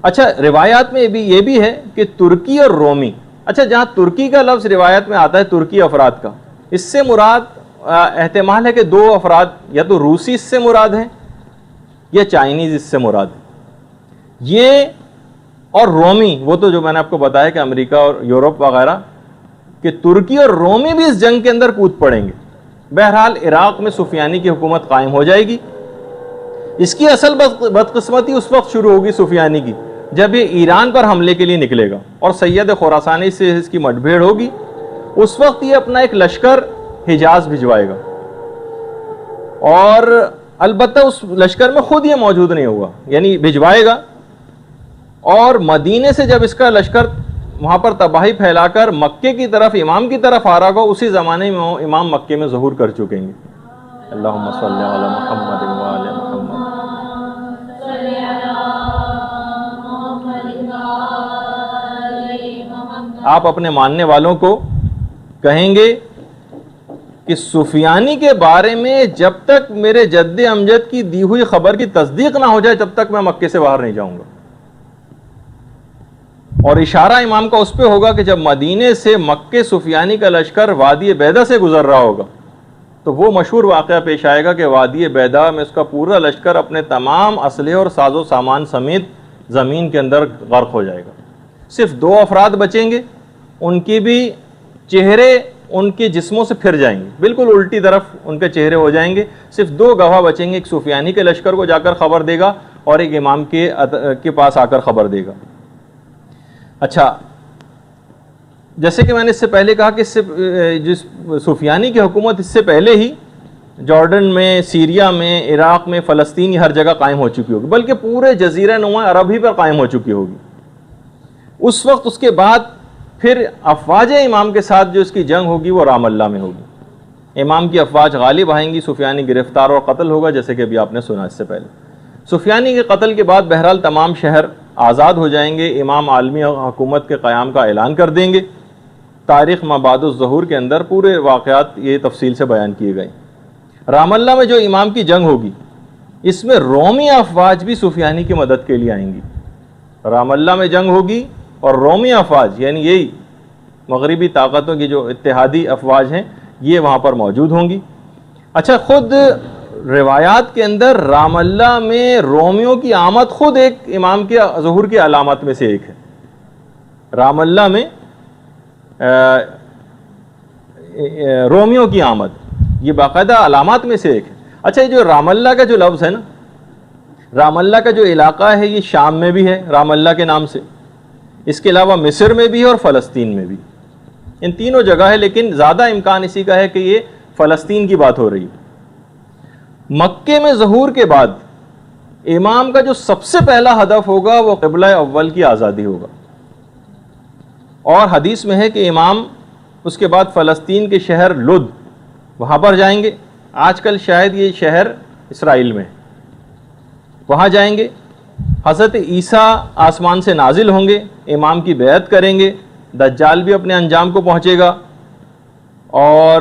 اچھا روایات میں یہ بھی ہے کہ ترکی اور رومی، اچھا جہاں ترکی کا لفظ روایت میں آتا ہے ترکی افراد کا، اس سے مراد احتمال ہے کہ دو افراد یا تو روسی اس سے مراد ہیں یا چائنیز اس سے مراد ہیں، یہ اور رومی، وہ تو جو میں نے آپ کو بتایا کہ امریکہ اور یورپ وغیرہ، کہ ترکی اور رومی بھی اس جنگ کے اندر کود پڑیں گے۔ بہرحال عراق میں سفیانی کی حکومت قائم ہو جائے گی۔ اس کی اصل بدقسمتی اس وقت شروع ہوگی سفیانی کی جب یہ ایران پر حملے کے لیے نکلے گا اور سید خراسانی سے اس کی مٹ بھیڑ ہوگی۔ اس وقت یہ اپنا ایک لشکر حجاز بھجوائے گا، اور البتہ اس لشکر میں خود یہ موجود نہیں ہوگا، یعنی بھجوائے گا، اور مدینے سے جب اس کا لشکر وہاں پر تباہی پھیلا کر مکے کی طرف، امام کی طرف آ رہا ہوگا، اسی زمانے میں امام مکے میں ظہور کر چکیں گے۔ اللہم صلی علی محمد وآل محمد۔ آپ اپنے ماننے والوں کو کہیں گے کہ سفیانی کے بارے میں جب تک میرے جد امجد کی دی ہوئی خبر کی تصدیق نہ ہو جائے تب تک میں مکے سے باہر نہیں جاؤں گا۔ اور اشارہ امام کا اس پہ ہوگا کہ جب مدینے سے مکے سفیانی کا لشکر وادی بیدا سے گزر رہا ہوگا تو وہ مشہور واقعہ پیش آئے گا کہ وادی بیدا میں اس کا پورا لشکر اپنے تمام اسلحے اور ساز و سامان سمیت زمین کے اندر غرق ہو جائے گا۔ صرف دو افراد بچیں گے، ان کی بھی چہرے ان کے جسموں سے پھر جائیں گے، بالکل الٹی طرف ان کے چہرے ہو جائیں گے۔ صرف دو گواہ بچیں گے، ایک سفیانی کے لشکر کو جا کر خبر دے گا اور ایک امام کے پاس آ کر خبر دے گا۔ اچھا، جیسے کہ میں نے اس سے پہلے کہا کہ جس سفیانی کی حکومت اس سے پہلے ہی جارڈن میں، سیریا میں، عراق میں، فلسطین، ہر جگہ قائم ہو چکی ہوگی، بلکہ پورے جزیرہ نما عرب ہی پر قائم ہو چکی ہوگی۔ اس وقت اس کے بعد پھر افواج امام کے ساتھ جو اس کی جنگ ہوگی وہ رام اللہ میں ہوگی۔ امام کی افواج غالب آئیں گی، سفیانی گرفتار اور قتل ہوگا، جیسے کہ ابھی آپ نے سنا اس سے پہلے۔ سفیانی کے قتل کے بعد بہرحال تمام شہر آزاد ہو جائیں گے، امام عالمی حکومت کے قیام کا اعلان کر دیں گے۔ تاریخ ما بعد الظہور کے اندر پورے واقعات یہ تفصیل سے بیان کیے گئے۔ رام اللہ میں جو امام کی جنگ ہوگی اس میں رومی افواج بھی سفیانی کی مدد کے لیے آئیں گی۔ رام اللہ میں جنگ ہوگی اور رومی افواج، یعنی یہی مغربی طاقتوں کی جو اتحادی افواج ہیں، یہ وہاں پر موجود ہوں گی۔ اچھا، خود روایات کے اندر رام اللہ میں رومیوں کی آمد خود ایک امام کے ظہور کی علامات میں سے ایک ہے۔ رام اللہ میں رومیوں کی آمد یہ باقاعدہ علامات میں سے ایک ہے۔ اچھا، یہ جو رام اللہ کا جو لفظ ہے نا، رام اللہ کا جو علاقہ ہے یہ شام میں بھی ہے رام اللہ کے نام سے، اس کے علاوہ مصر میں بھی اور فلسطین میں بھی، ان تینوں جگہ ہے، لیکن زیادہ امکان اسی کا ہے کہ یہ فلسطین کی بات ہو رہی ہے۔ مکے میں ظہور کے بعد امام کا جو سب سے پہلا ہدف ہوگا وہ قبلہ اول کی آزادی ہوگا، اور حدیث میں ہے کہ امام اس کے بعد فلسطین کے شہر لد وہاں پر جائیں گے، آج کل شاید یہ شہر اسرائیل میں، وہاں جائیں گے۔ حضرت عیسیٰ آسمان سے نازل ہوں گے، امام کی بیعت کریں گے، دجال بھی اپنے انجام کو پہنچے گا، اور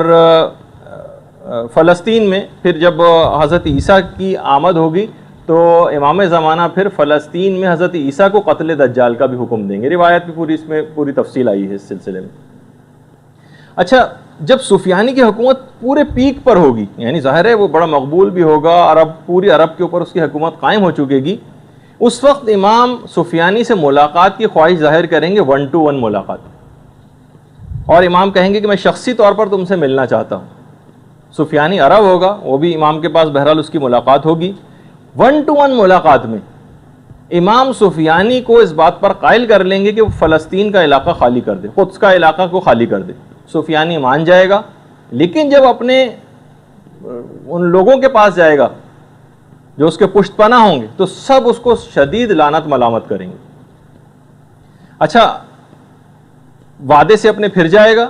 فلسطین میں پھر جب حضرت عیسیٰ کی آمد ہوگی تو امام زمانہ پھر فلسطین میں حضرت عیسیٰ کو قتل دجال کا بھی حکم دیں گے۔ روایت بھی پوری اس میں پوری تفصیل آئی ہے اس سلسلے میں۔ اچھا، جب سفیانی کی حکومت پورے پیک پر ہوگی، یعنی ظاہر ہے وہ بڑا مقبول بھی ہوگا، پوری عرب کے اوپر اس کی حکومت قائم ہو چکے گی، اس وقت امام سفیانی سے ملاقات کی خواہش ظاہر کریں گے، 1 to 1 ملاقات، اور امام کہیں گے کہ میں شخصی طور پر تم سے ملنا چاہتا ہوں۔ سفیانی عرب ہوگا، وہ بھی امام کے پاس بہرحال اس کی ملاقات ہوگی۔ 1 to 1 ملاقات میں امام سفیانی کو اس بات پر قائل کر لیں گے کہ وہ فلسطین کا علاقہ خالی کر دے، قدس کا علاقہ کو خالی کر دے۔ سفیانی مان جائے گا، لیکن جب اپنے ان لوگوں کے پاس جائے گا جو اس کے پشت پناہ ہوں گے تو سب اس کو شدید لعنت ملامت کریں گے۔ اچھا، وعدے سے اپنے پھر جائے گا،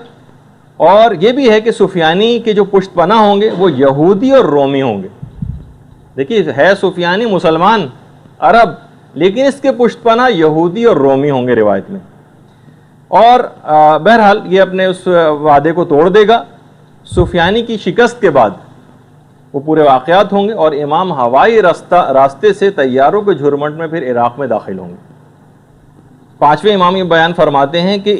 اور یہ بھی ہے کہ سفیانی کے جو پشت پناہ ہوں گے وہ یہودی اور رومی ہوں گے۔ دیکھیے، ہے سفیانی مسلمان عرب، لیکن اس کے پشت پناہ یہودی اور رومی ہوں گے روایت میں، اور بہرحال یہ اپنے اس وعدے کو توڑ دے گا۔ سفیانی کی شکست کے بعد وہ پورے واقعات ہوں گے، اور امام ہوائی راستے سے طیاروں کے جھرمٹ میں پھر عراق میں داخل ہوں گے۔ 5ویں امام یہ بیان فرماتے ہیں کہ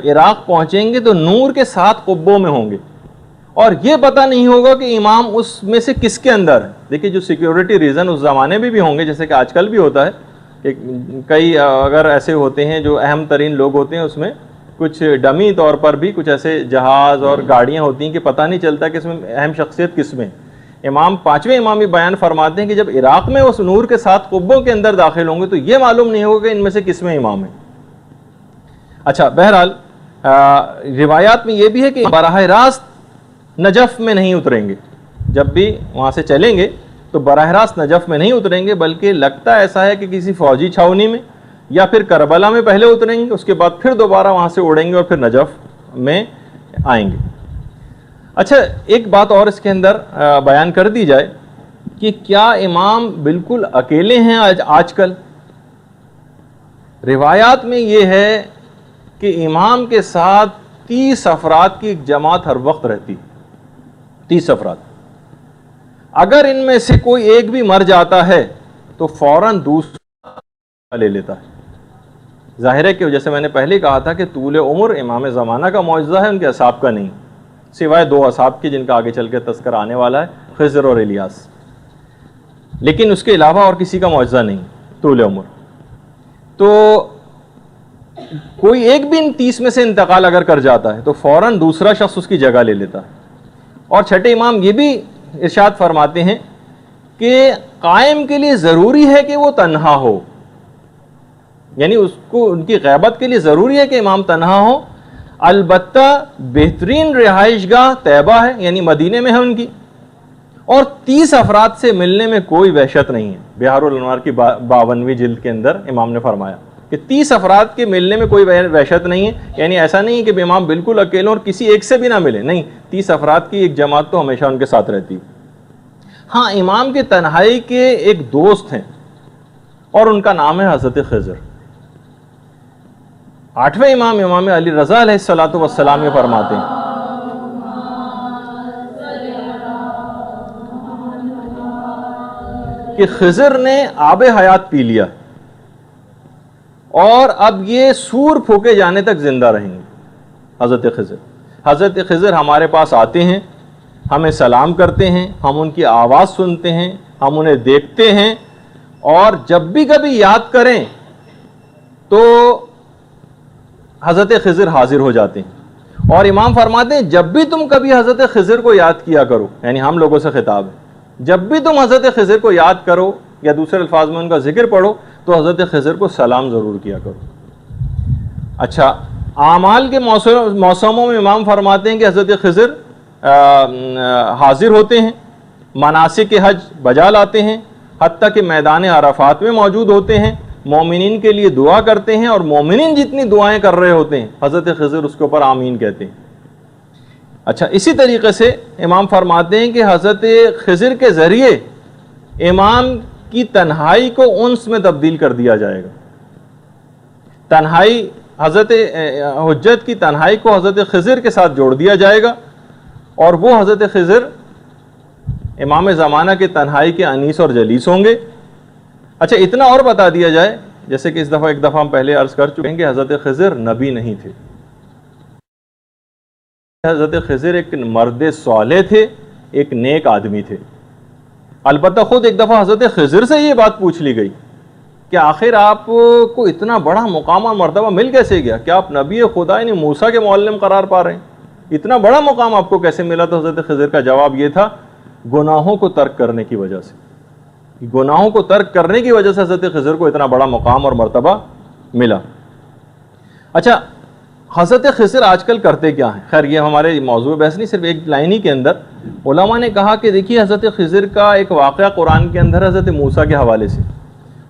عراق پہنچیں گے تو نور کے 7 قبوں میں ہوں گے، اور یہ پتہ نہیں ہوگا کہ امام اس میں سے کس کے اندر ہے. دیکھیے جو سیکیورٹی ریزن اس زمانے میں بھی ہوں گے، جیسے کہ آج کل بھی ہوتا ہے کہ کئی اگر ایسے ہوتے ہیں جو اہم ترین لوگ ہوتے ہیں، اس میں کچھ ڈمی طور پر بھی کچھ ایسے جہاز اور گاڑیاں ہوتی ہیں کہ پتہ نہیں چلتا کہ اس میں اہم شخصیت کس میں. امام پانچویں امام بھی بیان فرماتے ہیں کہ جب عراق میں اس نور کے ساتھ قبوں کے اندر داخل ہوں گے تو یہ معلوم نہیں ہوگا کہ ان میں سے کس میں امام ہے. اچھا بہرحال روایات میں یہ بھی ہے کہ براہ راست نجف میں نہیں اتریں گے. جب بھی وہاں سے چلیں گے تو براہ راست نجف میں نہیں اتریں گے، بلکہ لگتا ایسا ہے کہ کسی فوجی چھاونی میں یا پھر کربلا میں پہلے اتریں گے، اس کے بعد پھر دوبارہ وہاں سے اڑیں گے اور پھر نجف میں آئیں گے. اچھا ایک بات اور اس کے اندر بیان کر دی جائے کہ کیا امام بالکل اکیلے ہیں آج کل؟ روایات میں یہ ہے کہ امام کے ساتھ 30 افراد کی ایک جماعت ہر وقت رہتی. 30 افراد. اگر ان میں سے کوئی ایک بھی مر جاتا ہے تو فوراً دوسرا لے لیتا ہے. ظاہر ہے کہ جیسے میں نے پہلے کہا تھا کہ طول عمر امام زمانہ کا معجزہ ہے، ان کے اصحاب کا نہیں، سوائے 2 اصحاب کی جن کا آگے چل کے تذکرہ آنے والا ہے، خضر اور الیاس. لیکن اس کے علاوہ اور کسی کا معجزہ نہیں طول عمر. تو کوئی ایک بھی ان 30 میں سے انتقال اگر کر جاتا ہے تو فوراً دوسرا شخص اس کی جگہ لے لیتا ہے. اور چھٹے امام یہ بھی ارشاد فرماتے ہیں کہ قائم کے لیے ضروری ہے کہ وہ تنہا ہو، یعنی اس کو ان کی غیبت کے لیے ضروری ہے کہ امام تنہا ہو. البتہ بہترین رہائش گاہ طیبہ ہے، یعنی مدینے میں ہے ان کی، اور 30 افراد سے ملنے میں کوئی وحشت نہیں ہے. بہار الانوار کی 52ویں جلد کے اندر امام نے فرمایا کہ 30 افراد کے ملنے میں کوئی وحشت نہیں ہے. یعنی ایسا نہیں کہ امام بالکل اکیلے اور کسی ایک سے بھی نہ ملے، نہیں، 30 افراد کی ایک جماعت تو ہمیشہ ان کے ساتھ رہتی. ہاں امام کے تنہائی کے ایک دوست ہیں اور ان کا نام ہے حضرت خضر. 8ویں امام امام علی رضا علیہ الصلوۃ والسلام یہ فرماتے ہیں کہ خضر نے آب حیات پی لیا اور اب یہ سور پھونکے جانے تک زندہ رہیں گے. حضرت خضر ہمارے پاس آتے ہیں، ہمیں سلام کرتے ہیں، ہم ان کی آواز سنتے ہیں، ہم انہیں دیکھتے ہیں، اور جب بھی کبھی یاد کریں تو حضرت خضر حاضر ہو جاتے ہیں. اور امام فرماتے ہیں جب بھی تم کبھی حضرت خضر کو یاد کیا کرو، یعنی ہم لوگوں سے خطاب ہے، جب بھی تم حضرت خضر کو یاد کرو یا دوسرے الفاظ میں ان کا ذکر پڑھو تو حضرت خضر کو سلام ضرور کیا کرو. اچھا اعمال کے موسموں میں امام فرماتے ہیں کہ حضرت خضر حاضر ہوتے ہیں، مناسک حج بجا لاتے ہیں، حتیٰ کہ میدان عرفات میں موجود ہوتے ہیں، مومنین کے لیے دعا کرتے ہیں، اور مومنین جتنی دعائیں کر رہے ہوتے ہیں حضرت خضر اس کے اوپر آمین کہتے ہیں. اچھا اسی طریقے سے امام فرماتے ہیں کہ حضرت خضر کے ذریعے امام کی تنہائی کو انس میں تبدیل کر دیا جائے گا. تنہائی حضرت حجت کی تنہائی کو حضرت خضر کے ساتھ جوڑ دیا جائے گا، اور وہ حضرت خضر امام زمانہ کے تنہائی کے انیس اور جلیس ہوں گے. اچھا اتنا اور بتا دیا جائے، جیسے کہ ایک دفعہ ہم پہلے عرض کر چکے ہیں کہ حضرت خضر نبی نہیں تھے. حضرت خضر ایک مرد صالح تھے، ایک نیک آدمی تھے. البتہ خود ایک دفعہ حضرت خضر سے یہ بات پوچھ لی گئی کہ آخر آپ کو اتنا بڑا مقام اور مرتبہ مل کیسے گیا؟ کیا آپ نبی خدا یعنی موسیٰ کے معلم قرار پا رہے ہیں؟ اتنا بڑا مقام آپ کو کیسے ملا؟ تو حضرت خضر کا جواب یہ تھا، گناہوں کو ترک کرنے کی وجہ سے. گناہوں کو ترک کرنے کی وجہ سے حضرت خضر کو اتنا بڑا مقام اور مرتبہ ملا. اچھا حضرت خضر آج کل کرتے کیا ہیں؟ خیر یہ ہمارے موضوع بحث نہیں، صرف ایک لائن ہی کے اندر علماء نے کہا کہ دیکھیے حضرت خضر کا ایک واقعہ قرآن کے اندر حضرت موسیٰ کے حوالے سے،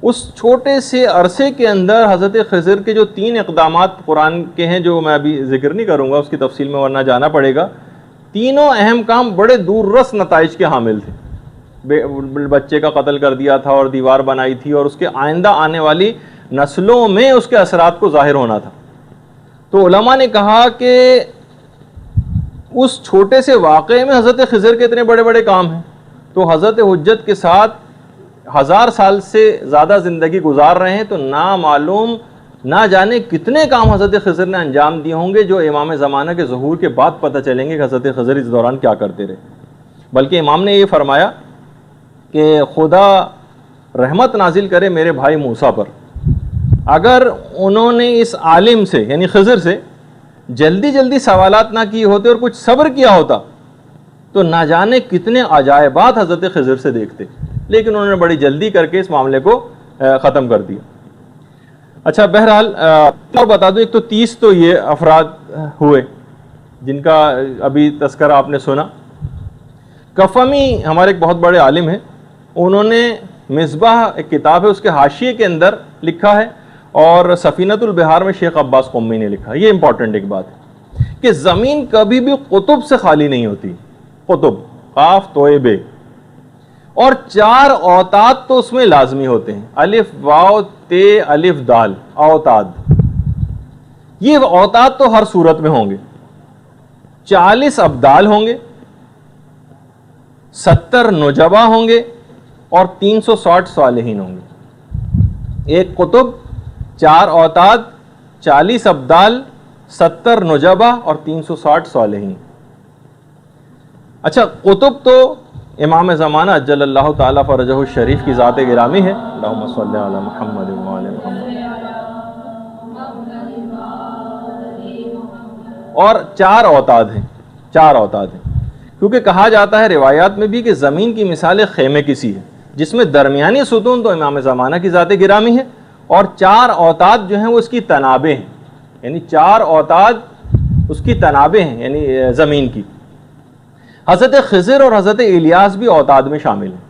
اس چھوٹے سے عرصے کے اندر حضرت خضر کے جو 3 اقدامات قرآن کے ہیں، جو میں ابھی ذکر نہیں کروں گا اس کی تفصیل میں ورنہ جانا پڑے گا، تینوں اہم کام بڑے دور رس نتائج کے حامل تھے. بچے کا قتل کر دیا تھا اور دیوار بنائی تھی، اور اس کے آئندہ آنے والی نسلوں میں اس کے اثرات کو ظاہر ہونا تھا. تو علماء نے کہا کہ اس چھوٹے سے واقعے میں حضرت خضر کے اتنے بڑے بڑے کام ہیں، تو حضرت حجت کے ساتھ 1000 سال سے زیادہ زندگی گزار رہے ہیں، تو نامعلوم نہ جانے کتنے کام حضرت خضر نے انجام دیے ہوں گے جو امام زمانہ کے ظہور کے بعد پتہ چلیں گے کہ حضرت خضر اس دوران کیا کرتے رہے۔ بلکہ امام نے یہ فرمایا کہ خدا رحمت نازل کرے میرے بھائی موسیٰ پر، اگر انہوں نے اس عالم سے یعنی خضر سے جلدی جلدی سوالات نہ کیے ہوتے اور کچھ صبر کیا ہوتا تو نہ جانے کتنے عجائبات حضرت خضر سے دیکھتے، لیکن انہوں نے بڑی جلدی کر کے اس معاملے کو ختم کر دیا۔ اچھا بہرحال اور بتا دوں، ایک تو 30 تو یہ افراد ہوئے جن کا ابھی تذکرہ آپ نے سنا۔ کفمی ہمارے ایک بہت بڑے عالم ہیں، انہوں نے مصباح ایک کتاب ہے اس کے حاشیے کے اندر لکھا ہے، اور سفینۃ البحار میں شیخ عباس قمی نے لکھا۔ یہ امپورٹنٹ ایک بات ہے کہ زمین کبھی بھی قطب سے خالی نہیں ہوتی، قطب قاف توئے بے، اور 4 اوتاد تو اس میں لازمی ہوتے ہیں، الف واو تے الف دال اوتاد۔ یہ اوتاد تو ہر صورت میں ہوں گے، 40 ابدال ہوں گے، 70 نجبہ ہوں گے، اور 360 صالحین ہوں گے۔ ایک قطب، 4 اوتاد، 40 ابدال، 70 نجبہ اور 360 صالحین۔ اچھا قطب تو امام زمانہ اجل اللہ تعالیٰ فرجہ الشریف کی ذات گرامی ہے، اللہم صلی علی محمد وعلی محمد، اور 4 اوتاد ہیں، 4 اوتاد ہیں، کیونکہ کہا جاتا ہے روایات میں بھی کہ زمین کی مثال ایک خیمے کی سی ہے جس میں درمیانی ستون تو امام زمانہ کی ذات گرامی ہے، اور 4 اوتاد جو ہیں وہ اس کی تنابیں ہیں، یعنی 4 اوتاد اس کی تنابیں ہیں، یعنی زمین کی۔ حضرت خضر اور حضرت الیاس بھی اوتاد میں شامل ہیں۔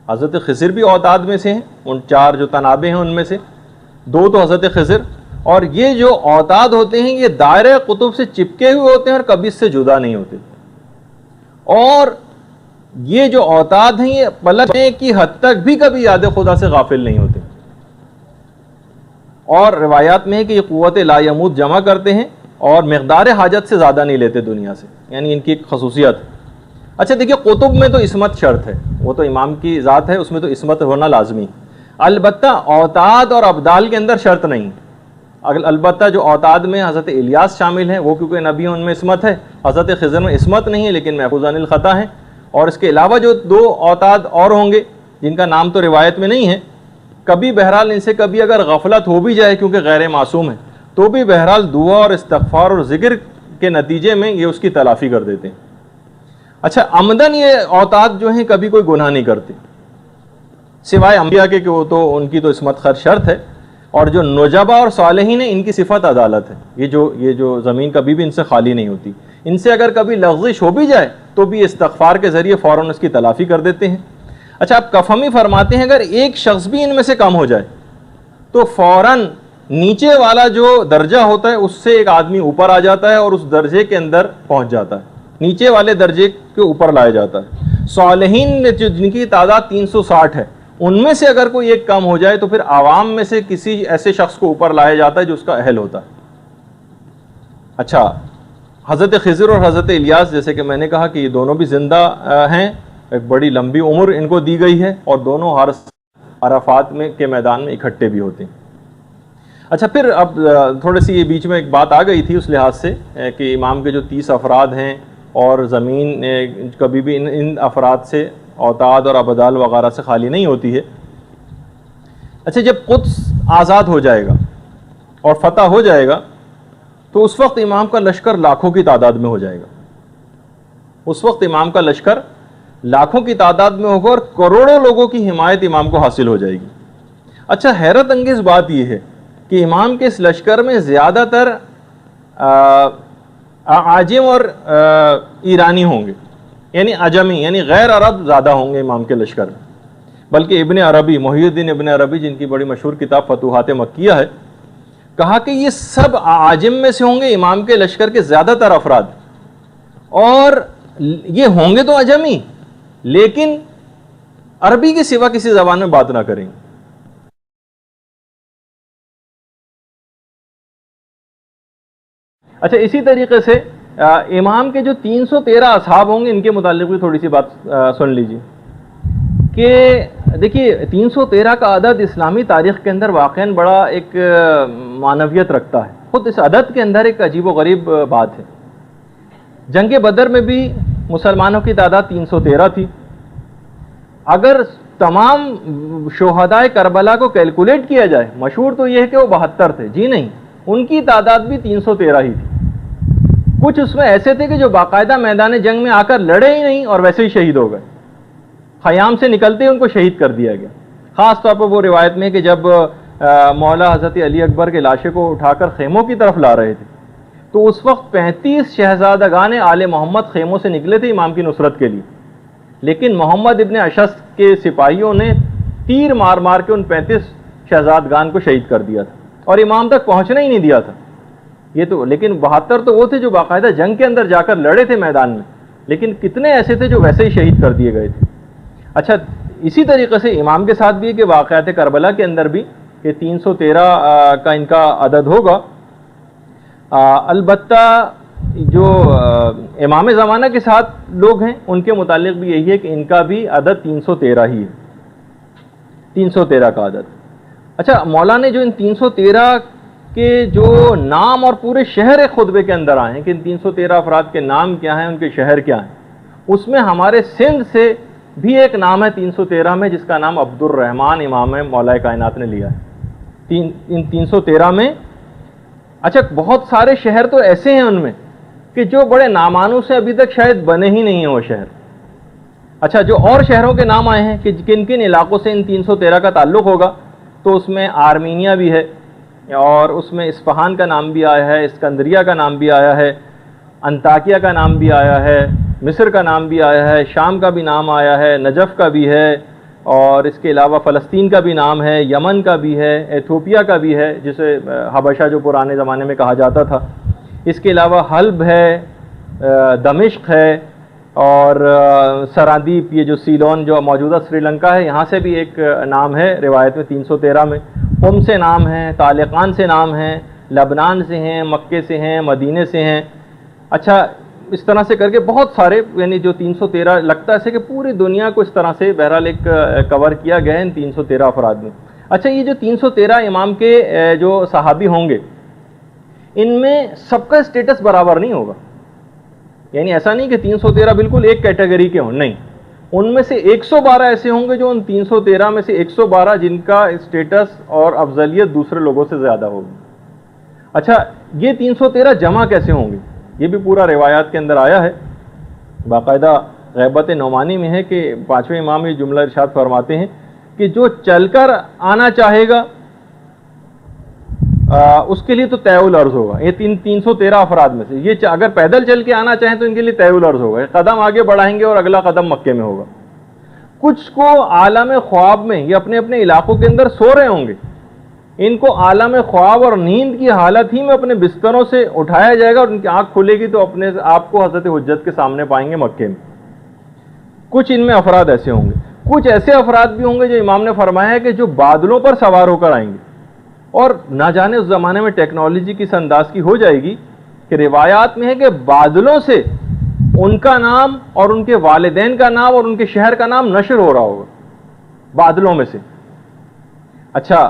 حضرت خضر بھی اوتاد میں سے ہیں، ان 4 جو تنابیں ہیں ان میں سے 2 تو حضرت خضر، اور یہ جو اوتاد ہوتے ہیں یہ دائرہ قطب سے چپکے ہوئے ہوتے ہیں اور کبھی اس سے جدا نہیں ہوتے، اور یہ جو اوتاد ہیں یہ پلٹنے کی حد تک بھی کبھی یاد خدا سے غافل نہیں ہوتے، اور روایات میں ہے کہ یہ قوت لا یموت جمع کرتے ہیں اور مقدار حاجت سے زیادہ نہیں لیتے دنیا سے، یعنی ان کی ایک خصوصیت ہے۔ اچھا دیکھیے قطب میں تو عصمت شرط ہے، وہ تو امام کی ذات ہے، اس میں تو عصمت ہونا لازمی، البتہ اوتاد اور ابدال کے اندر شرط نہیں۔ البتہ جو اوتاد میں حضرت الیاس شامل ہیں وہ کیونکہ نبی ان میں عصمت ہے، حضرت خضر میں عصمت نہیں ہے لیکن محفوظ عن الخطا ہیں، اور اس کے علاوہ جو 2 اوتاد اور ہوں گے جن کا نام تو روایت میں نہیں ہے، کبھی بہرحال ان سے کبھی اگر غفلت ہو بھی جائے کیونکہ غیر معصوم ہے تو بھی بہرحال دعا اور استغفار اور ذکر کے نتیجے میں یہ اس کی تلافی کر دیتے ہیں۔ اچھا عمدن یہ اوتاد جو ہیں کبھی کوئی گناہ نہیں کرتے سوائے انبیاء کے، کہ وہ تو ان کی تو عصمت خیر شرط ہے، اور جو نجبہ اور صالحین ہیں ان کی صفت عدالت ہے، یہ جو زمین کبھی بھی ان سے خالی نہیں ہوتی، ان سے اگر کبھی لغزش ہو بھی جائے تو بھی استغفار کے ذریعے فوراً اس کی تلافی کر دیتے ہیں۔ اچھا اب کفمی فرماتے ہیں اگر ایک شخص بھی ان میں سے کم ہو جائے تو فوراً نیچے والا جو درجہ ہوتا ہے اس سے ایک آدمی اوپر آ جاتا ہے اور اس درجے کے اندر پہنچ جاتا ہے، نیچے والے درجے کے اوپر لایا جاتا ہے۔ صالحین جن کی تعداد 360 ہے ان میں سے اگر کوئی ایک کم ہو جائے تو پھر عوام میں سے کسی ایسے شخص کو اوپر لایا جاتا ہے جو اس کا اہل ہوتا ہے۔ اچھا حضرت خضر اور حضرت الیاس جیسے کہ میں نے کہا کہ یہ دونوں بھی زندہ ہیں، ایک بڑی لمبی عمر ان کو دی گئی ہے، اور دونوں ہر عرفات میں کے میدان میں اکٹھے بھی ہوتے ہیں۔ اچھا پھر اب تھوڑی سی یہ بیچ میں ایک بات آ گئی تھی اس لحاظ سے کہ امام کے جو 30 افراد ہیں اور زمین کبھی بھی ان افراد سے اوتاد اور ابدال وغیرہ سے خالی نہیں ہوتی ہے۔ اچھا جب قدس آزاد ہو جائے گا اور فتح ہو جائے گا تو اس وقت امام کا لشکر لاکھوں کی تعداد میں ہو جائے گا، اس وقت امام کا لشکر لاکھوں کی تعداد میں ہوگا اور کروڑوں لوگوں کی حمایت امام کو حاصل ہو جائے گی۔ اچھا حیرت انگیز بات یہ ہے کہ امام کے اس لشکر میں زیادہ تر عاجم اور ایرانی ہوں گے، یعنی عجمی یعنی غیر عرب زیادہ ہوں گے امام کے لشکر میں، بلکہ ابن عربی محی الدین ابن عربی جن کی بڑی مشہور کتاب فتوحات مکیہ ہے، کہا کہ یہ سب عاجم میں سے ہوں گے امام کے لشکر کے زیادہ تر افراد، اور یہ ہوں گے تو عجمی لیکن عربی کے سوا کسی زبان میں بات نہ کریں گے۔ اچھا اسی طریقے سے امام کے جو 313 اصحاب ہوں گے ان کے متعلق بھی تھوڑی سی بات سن لیجیے کہ دیکھیے 313 کا عدد اسلامی تاریخ کے اندر واقعاً بڑا ایک معنویت رکھتا ہے. خود اس عدد کے اندر ایک عجیب و غریب بات ہے. جنگ بدر میں بھی مسلمانوں کی تعداد 313 تھی. اگر تمام شہدائے کربلا کو کیلکولیٹ کیا جائے، مشہور تو یہ ہے کہ وہ 72 تھے، جی نہیں، ان کی تعداد بھی 313 ہی تھی. کچھ اس میں ایسے تھے کہ جو باقاعدہ میدان جنگ میں آ کر لڑے ہی نہیں اور ویسے ہی شہید ہو گئے، خیام سے نکلتے ہی ان کو شہید کر دیا گیا. خاص طور پر وہ روایت میں کہ جب مولا حضرت علی اکبر کے لاشے کو اٹھا کر خیموں کی طرف لا رہے تھے تو اس وقت 35 شہزادگان آل محمد خیموں سے نکلے تھے امام کی نصرت کے لیے، لیکن محمد ابن اشعث کے سپاہیوں نے تیر مار مار کے ان 35 شہزادگان کو شہید کر دیا تھا اور امام تک پہنچنا ہی نہیں دیا تھا. یہ تو لیکن 72 تو وہ تھے جو باقاعدہ جنگ کے اندر جا کر لڑے تھے میدان میں، لیکن کتنے ایسے تھے جو ویسے ہی شہید کر دیے گئے تھے. اچھا اسی طریقے سے امام کے ساتھ بھی ہے کہ واقعات کربلا کے اندر بھی کہ 313 کا ان کا عدد ہوگا. البتہ جو امام زمانہ کے ساتھ لوگ ہیں ان کے متعلق بھی یہی ہے کہ ان کا بھی عدد 313 ہی ہے، 313 کا عدد. اچھا مولا نے جو ان 313 کے جو نام اور پورے شہر ایک خطبے کے اندر آئے ہیں کہ ان 313 افراد کے نام کیا ہیں، ان کے شہر کیا ہیں، اس میں ہمارے سندھ سے بھی ایک نام ہے 313 میں جس کا نام عبد الرحمن امام مولا کائنات نے لیا ہے ان 313 میں. اچھا بہت سارے شہر تو ایسے ہیں ان میں کہ جو بڑے نامانوں سے ابھی تک شاید بنے ہی نہیں ہیں وہ شہر. اچھا جو اور شہروں کے نام آئے ہیں کہ کن کن علاقوں سے ان 313 کا تعلق ہوگا، تو اس میں آرمینیا بھی ہے اور اس میں اصفہان کا نام بھی آیا ہے، اسکندریہ کا نام بھی آیا ہے، انطاکیہ کا نام بھی آیا ہے، مصر کا نام بھی آیا ہے، شام کا بھی نام آیا ہے، نجف کا بھی ہے، اور اس کے علاوہ فلسطین کا بھی نام ہے، یمن کا بھی ہے، ایتھوپیا کا بھی ہے جسے حبشہ جو پرانے زمانے میں کہا جاتا تھا. اس کے علاوہ حلب ہے، دمشق ہے، اور سرادیپ یہ جو سیلون جو موجودہ سری لنکا ہے یہاں سے بھی ایک نام ہے روایت میں 313 میں. قم سے نام ہیں، طالقان سے نام ہیں، لبنان سے ہیں، مکے سے ہیں، مدینے سے ہیں. اچھا اس طرح سے کر کے بہت سارے یعنی جو 313 لگتا ہے کہ پوری دنیا کو اس طرح سے بہرحال ایک کور کیا گیا ہے ان 313 افراد میں. اچھا یہ جو 313 امام کے جو صحابی ہوں گے ان میں سب کا اسٹیٹس برابر نہیں ہوگا، یعنی ایسا نہیں کہ 313 بالکل ایک کیٹیگری کے ہوں، نہیں، ان میں سے 112 ایسے ہوں گے جو ان 313 میں سے 112 جن کا اسٹیٹس اور افضلیت دوسرے لوگوں سے زیادہ ہوگی. اچھا یہ 313 جمع کیسے ہوں گے، یہ بھی پورا روایات کے اندر آیا ہے. باقاعدہ غیبت نعمانی میں ہے کہ 5ویں امام یہ جملہ ارشاد فرماتے ہیں کہ جو چل کر آنا چاہے گا اس کے لیے تو طے الارض ہوگا. یہ 313 افراد میں سے یہ اگر پیدل چل کے آنا چاہیں تو ان کے لیے طے الارض ہوگا، ایک قدم آگے بڑھائیں گے اور اگلا قدم مکے میں ہوگا. کچھ کو عالم خواب میں یہ اپنے اپنے علاقوں کے اندر سو رہے ہوں گے، ان کو عالم خواب اور نیند کی حالت ہی میں اپنے بستروں سے اٹھایا جائے گا اور ان کی آنکھ کھلے گی تو اپنے آپ کو حضرت حجت کے سامنے پائیں گے مکے میں. کچھ ان میں افراد ایسے ہوں گے. کچھ ایسے افراد بھی ہوں گے جو امام نے فرمایا ہے کہ جو بادلوں پر سوار ہو کر آئیں گے، اور نہ جانے اس زمانے میں ٹیکنالوجی کس انداز کی ہو جائے گی کہ روایات میں ہے کہ بادلوں سے ان کا نام اور ان کے والدین کا نام اور ان کے شہر کا نام نشر ہو رہا ہوگا بادلوں میں سے. اچھا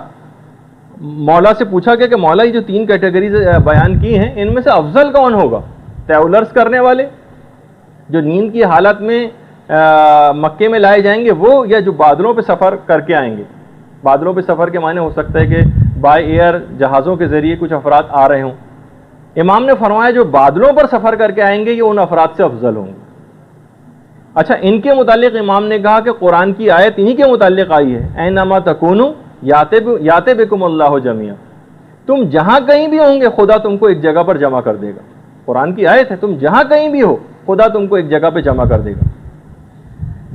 مولا سے پوچھا گیا کہ مولا یہ جو 3 کیٹیگریز بیان کی ہیں ان میں سے افضل کون ہوگا، طیولرز کرنے والے جو نیند کی حالت میں مکے میں لائے جائیں گے وہ، یا جو بادلوں پہ سفر کر کے آئیں گے. بادلوں پہ سفر کے معنی ہو سکتا ہے کہ بائی ایئر جہازوں کے ذریعے کچھ افراد آ رہے ہوں. امام نے فرمایا جو بادلوں پر سفر کر کے آئیں گے یہ ان افراد سے افضل ہوں گے. اچھا ان کے متعلق امام نے کہا کہ قرآن کی آیت انہی کے متعلق آئی ہے، اینما تکونوا یاتے بکم اللہ جمیعا، تم جہاں کہیں بھی ہوں گے خدا تم کو ایک جگہ پر جمع کر دے گا. قرآن کی آیت ہے، تم جہاں کہیں بھی ہو خدا تم کو ایک جگہ پہ جمع کر دے گا.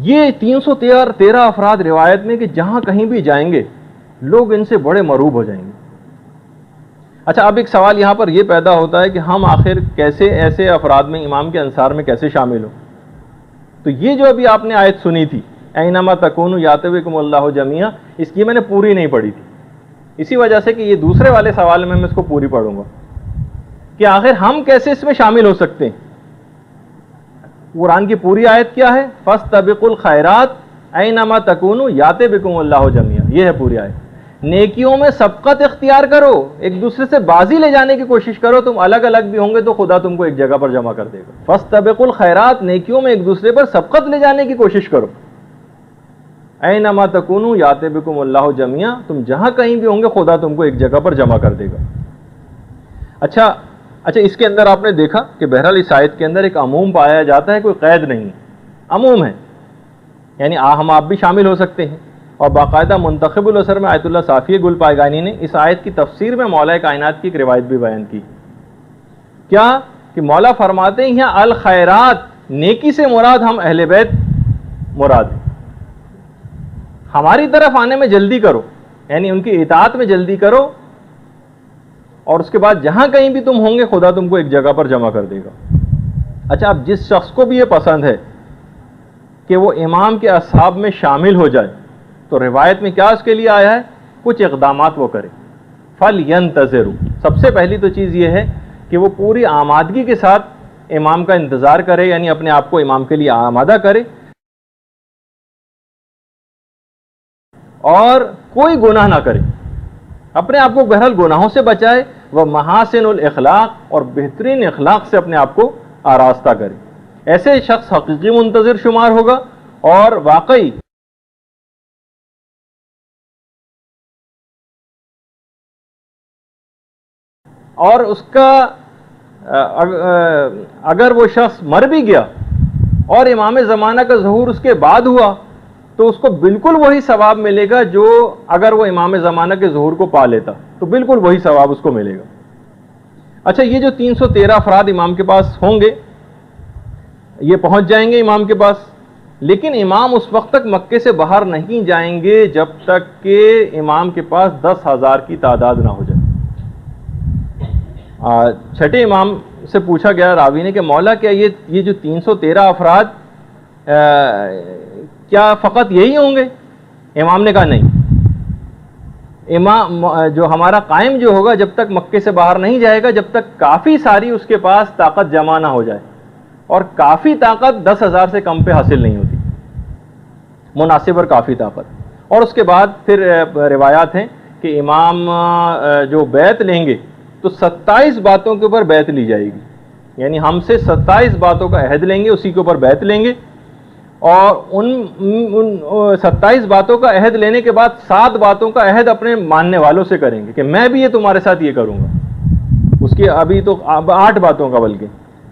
یہ 313 افراد روایت میں کہ جہاں کہیں بھی جائیں گے لوگ ان سے بڑے مرعوب ہو جائیں گے. اچھا اب ایک سوال یہاں پر یہ پیدا ہوتا ہے کہ ہم آخر کیسے ایسے افراد میں امام کے انصار میں کیسے شامل ہوں. تو یہ جو ابھی آپ نے آیت سنی تھی اینما تکونوا یاتی بکم اللہ جمیعا، اس کی میں نے پوری نہیں پڑھی تھی، اسی وجہ سے کہ یہ دوسرے والے سوال میں اس کو پوری پڑھوں گا کہ آخر ہم کیسے اس میں شامل ہو سکتے ہیں. قرآن کی پوری آیت کیا ہے، فاستبقوا الخیرات اینما تکونوا یاتی بکم اللہ جمیعا، یہ ہے پوری آیت۔ نیکیوں میں سبقت اختیار کرو، ایک دوسرے سے بازی لے جانے کی کوشش کرو، تم الگ الگ بھی ہوں گے تو خدا تم کو ایک جگہ پر جمع کر دے گا۔ فاستبقوا الخیرات، نیکیوں میں ایک دوسرے پر سبقت لے جانے کی کوشش کرو۔ اینما تکونوا یاتی بکم اللہ جمیعا، تم جہاں کہیں بھی ہوں گے خدا تم کو ایک جگہ پر جمع کر دے گا۔ اچھا اس کے اندر آپ نے دیکھا کہ بہرحال اس آیت کے اندر ایک عموم پایا جاتا ہے، کوئی قید نہیں ہے، عموم ہے، یعنی ہم آپ بھی شامل ہو سکتے ہیں۔ اور باقاعدہ منتخب الاثر میں آیت اللہ صافی گل پائیگانی نے اس آیت کی تفسیر میں مولا کائنات کی ایک روایت بھی بیان کی، کیا کہ مولا فرماتے ہیں یہاں الخیرات، نیکی سے مراد ہم اہل بیت مراد ہیں، ہماری طرف آنے میں جلدی کرو، یعنی ان کی اطاعت میں جلدی کرو، اور اس کے بعد جہاں کہیں بھی تم ہوں گے خدا تم کو ایک جگہ پر جمع کر دے گا۔ اچھا، اب جس شخص کو بھی یہ پسند ہے کہ وہ امام کے اصحاب میں شامل ہو جائے تو روایت میں کیا اس کے لیے آیا ہے؟ کچھ اقدامات وہ کرے۔ فَلْيَنْتَظِرُوا، سب سے پہلی تو چیز یہ ہے کہ وہ پوری آمادگی کے ساتھ امام کا انتظار کرے، یعنی اپنے آپ کو امام کے لیے آمادہ کرے، اور کوئی گناہ نہ کرے، اپنے آپ کو بہرحال گناہوں سے بچائے، وہ محاسن الاخلاق، اور بہترین اخلاق سے اپنے آپ کو آراستہ کرے۔ ایسے شخص حقیقی منتظر شمار ہوگا، اور واقعی اور اس کا اگر وہ شخص مر بھی گیا اور امام زمانہ کا ظہور اس کے بعد ہوا تو اس کو بالکل وہی ثواب ملے گا جو اگر وہ امام زمانہ کے ظہور کو پا لیتا، تو بالکل وہی ثواب اس کو ملے گا۔ اچھا، یہ جو 313 افراد امام کے پاس ہوں گے، یہ پہنچ جائیں گے امام کے پاس، لیکن امام اس وقت تک مکے سے باہر نہیں جائیں گے جب تک کہ امام کے پاس 10,000 کی تعداد نہ ہو جائے۔ چھٹے امام سے پوچھا گیا راوی نے کہ مولا کیا یہ جو 313 افراد کیا فقط یہی ہوں گے؟ امام نے کہا نہیں، امام جو ہمارا قائم جو ہوگا جب تک مکے سے باہر نہیں جائے گا جب تک کافی ساری اس کے پاس طاقت جمع نہ ہو جائے، اور کافی طاقت 10,000 سے کم پہ حاصل نہیں ہوتی، مناسب اور کافی طاقت۔ اور اس کے بعد پھر روایات ہیں کہ امام جو بیعت لیں گے تو 27 باتوں کے اوپر بیعت لی جائے گی، یعنی ہم سے 27 باتوں کا عہد لیں گے، اسی کے اوپر بیعت لیں گے، اور ان 27 باتوں کا عہد لینے کے بعد 7 باتوں کا عہد اپنے ماننے والوں سے کریں گے کہ میں بھی یہ تمہارے ساتھ یہ کروں گا۔ اس کی ابھی تو 8 باتوں کا، بلکہ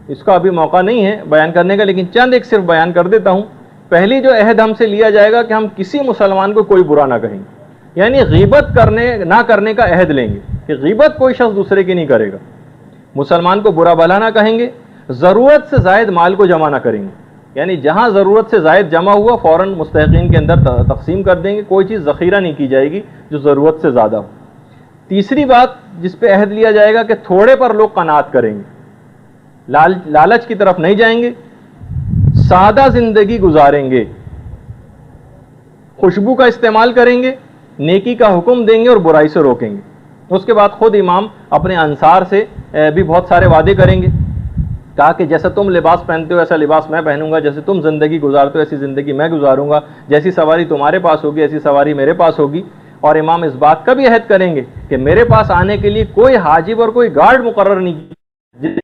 اس کا ابھی موقع نہیں ہے بیان کرنے کا، لیکن چند ایک صرف بیان کر دیتا ہوں۔ پہلی جو عہد ہم سے لیا جائے گا کہ ہم کسی مسلمان کو کوئی برا نہ کہیں گے، یعنی غیبت نہ کرنے کا عہد لیں گے کہ غیبت کوئی شخص دوسرے کی نہیں کرے گا، مسلمان کو برا بھلا نہ کہیں گے، ضرورت سے زائد مال کو جمع نہ کریں گے، یعنی جہاں ضرورت سے زائد جمع ہوا فوراً مستحقین کے اندر تقسیم کر دیں گے، کوئی چیز ذخیرہ نہیں کی جائے گی جو ضرورت سے زیادہ ہو۔ تیسری بات جس پہ عہد لیا جائے گا کہ تھوڑے پر لوگ قناعت کریں گے، لالچ کی طرف نہیں جائیں گے، سادہ زندگی گزاریں گے، خوشبو کا استعمال کریں گے، نیکی کا حکم دیں گے اور برائی سے روکیں گے۔ اس کے بعد خود امام اپنے انصار سے بھی بہت سارے وعدے کریں گے، کہا کہ جیسا تم لباس پہنتے ہو ایسا لباس میں پہنوں گا، جیسے تم زندگی گزارتے ہو ایسی زندگی میں گزاروں گا، جیسی سواری تمہارے پاس ہوگی ایسی سواری میرے پاس ہوگی۔ اور امام اس بات کا بھی عہد کریں گے کہ میرے پاس آنے کے لیے کوئی حاجب اور کوئی گارڈ مقرر نہیں